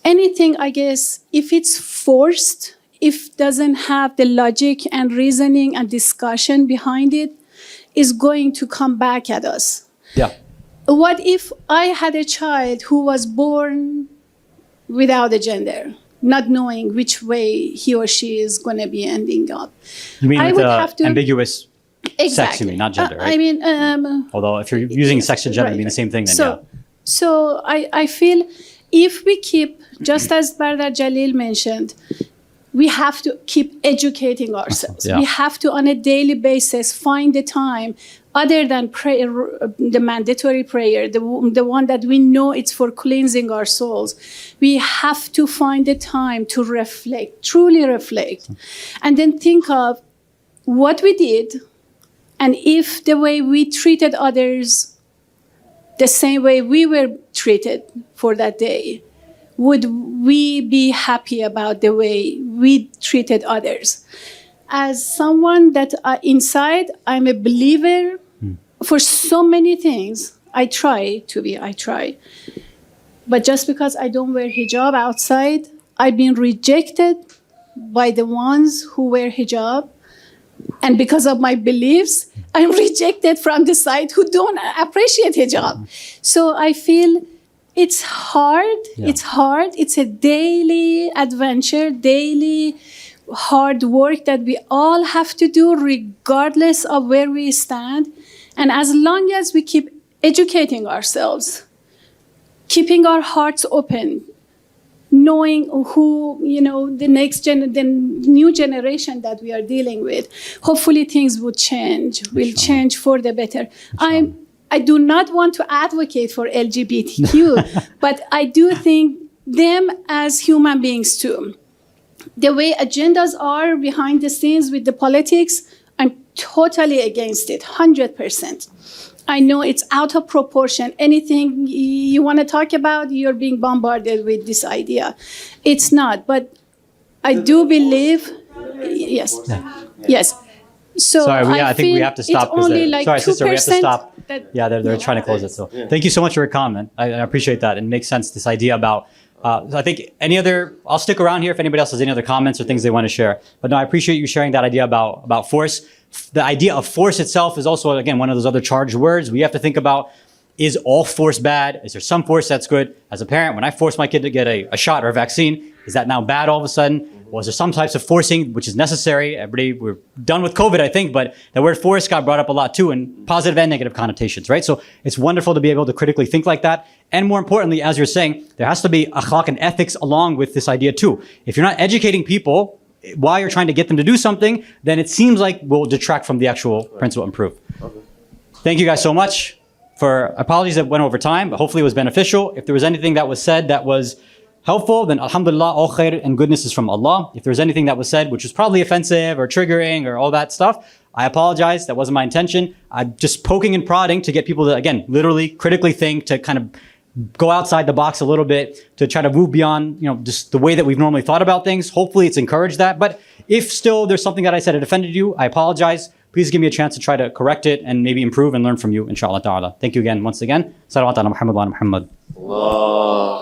Anything, I guess, if it's forced, if doesn't have the logic and reasoning and discussion behind it, is going to come back at us. Yeah. What if I had a child who was born without a gender, not knowing which way he or she is going to be ending up? You mean I with would have to- ambiguous sex, Exactly. you mean, not gender, right? I mean, Although if you're using sex and gender to mean the same thing, then yeah. So I feel if we keep, just as Bardar Jalil mentioned, we have to keep educating ourselves. Yeah. We have to, on a daily basis, find the time, other than prayer, the mandatory prayer, the one that we know it's for cleansing our souls. We have to find the time to reflect, truly reflect, and then think of what we did, and if the way we treated others the same way we were treated for that day, would we be happy about the way we treated others? As someone that inside, I'm a believer for so many things. I try. But just because I don't wear hijab outside, I've been rejected by the ones who wear hijab. And because of my beliefs, I'm rejected from the side who don't appreciate hijab. So I feel it's hard. Yeah. It's hard. It's a daily adventure, daily hard work that we all have to do regardless of where we stand. And as long as we keep educating ourselves, keeping our hearts open, knowing who, the the new generation that we are dealing with, hopefully things will change for the better. I do not want to advocate for LGBTQ, but I do think them as human beings too. The way agendas are behind the scenes with the politics, I'm totally against it, 100%. I know it's out of proportion. Anything you want to talk about, you're being bombarded with this idea. It's not, but I do believe, yes, yes. So Sorry, I think we have to stop. It's only like sorry, sister, we have to 2% stop. Yeah, they're trying to close it. So thank you so much for your comment. I appreciate that. It makes sense, this idea about, I think I'll stick around here if anybody else has any other comments or things they want to share. But no, I appreciate you sharing that idea about force. The idea of force itself is also, again, one of those other charged words. We have to think about, is all force bad? Is there some force that's good? As a parent, when I force my kid to get a shot or a vaccine, is that now bad all of a sudden? Was there some types of forcing which is necessary? We're done with COVID, I think, but the word force got brought up a lot too, in positive and negative connotations, right? So it's wonderful to be able to critically think like that. And more importantly, as you're saying, there has to be akhlaq and ethics along with this idea too. If you're not educating people while you're trying to get them to do something, then it seems like we'll detract from the actual principle and proof. Okay. Thank you guys so much. Apologies that went over time, but hopefully it was beneficial. If there was anything that was said that was helpful, then alhamdulillah, all khair and goodness is from Allah. If there was anything that was said which was probably offensive or triggering or all that stuff, I apologize. That wasn't my intention. I'm just poking and prodding to get people to, again, literally critically think, to kind of go outside the box a little bit, to try to move beyond, just the way that we've normally thought about things. Hopefully it's encouraged that. But if still there's something that I said that offended you, I apologize. Please give me a chance to try to correct it and maybe improve and learn from you, inshallah ta'ala. Thank you again, once again. Salawat ala Muhammad wa ala Muhammad. Allah.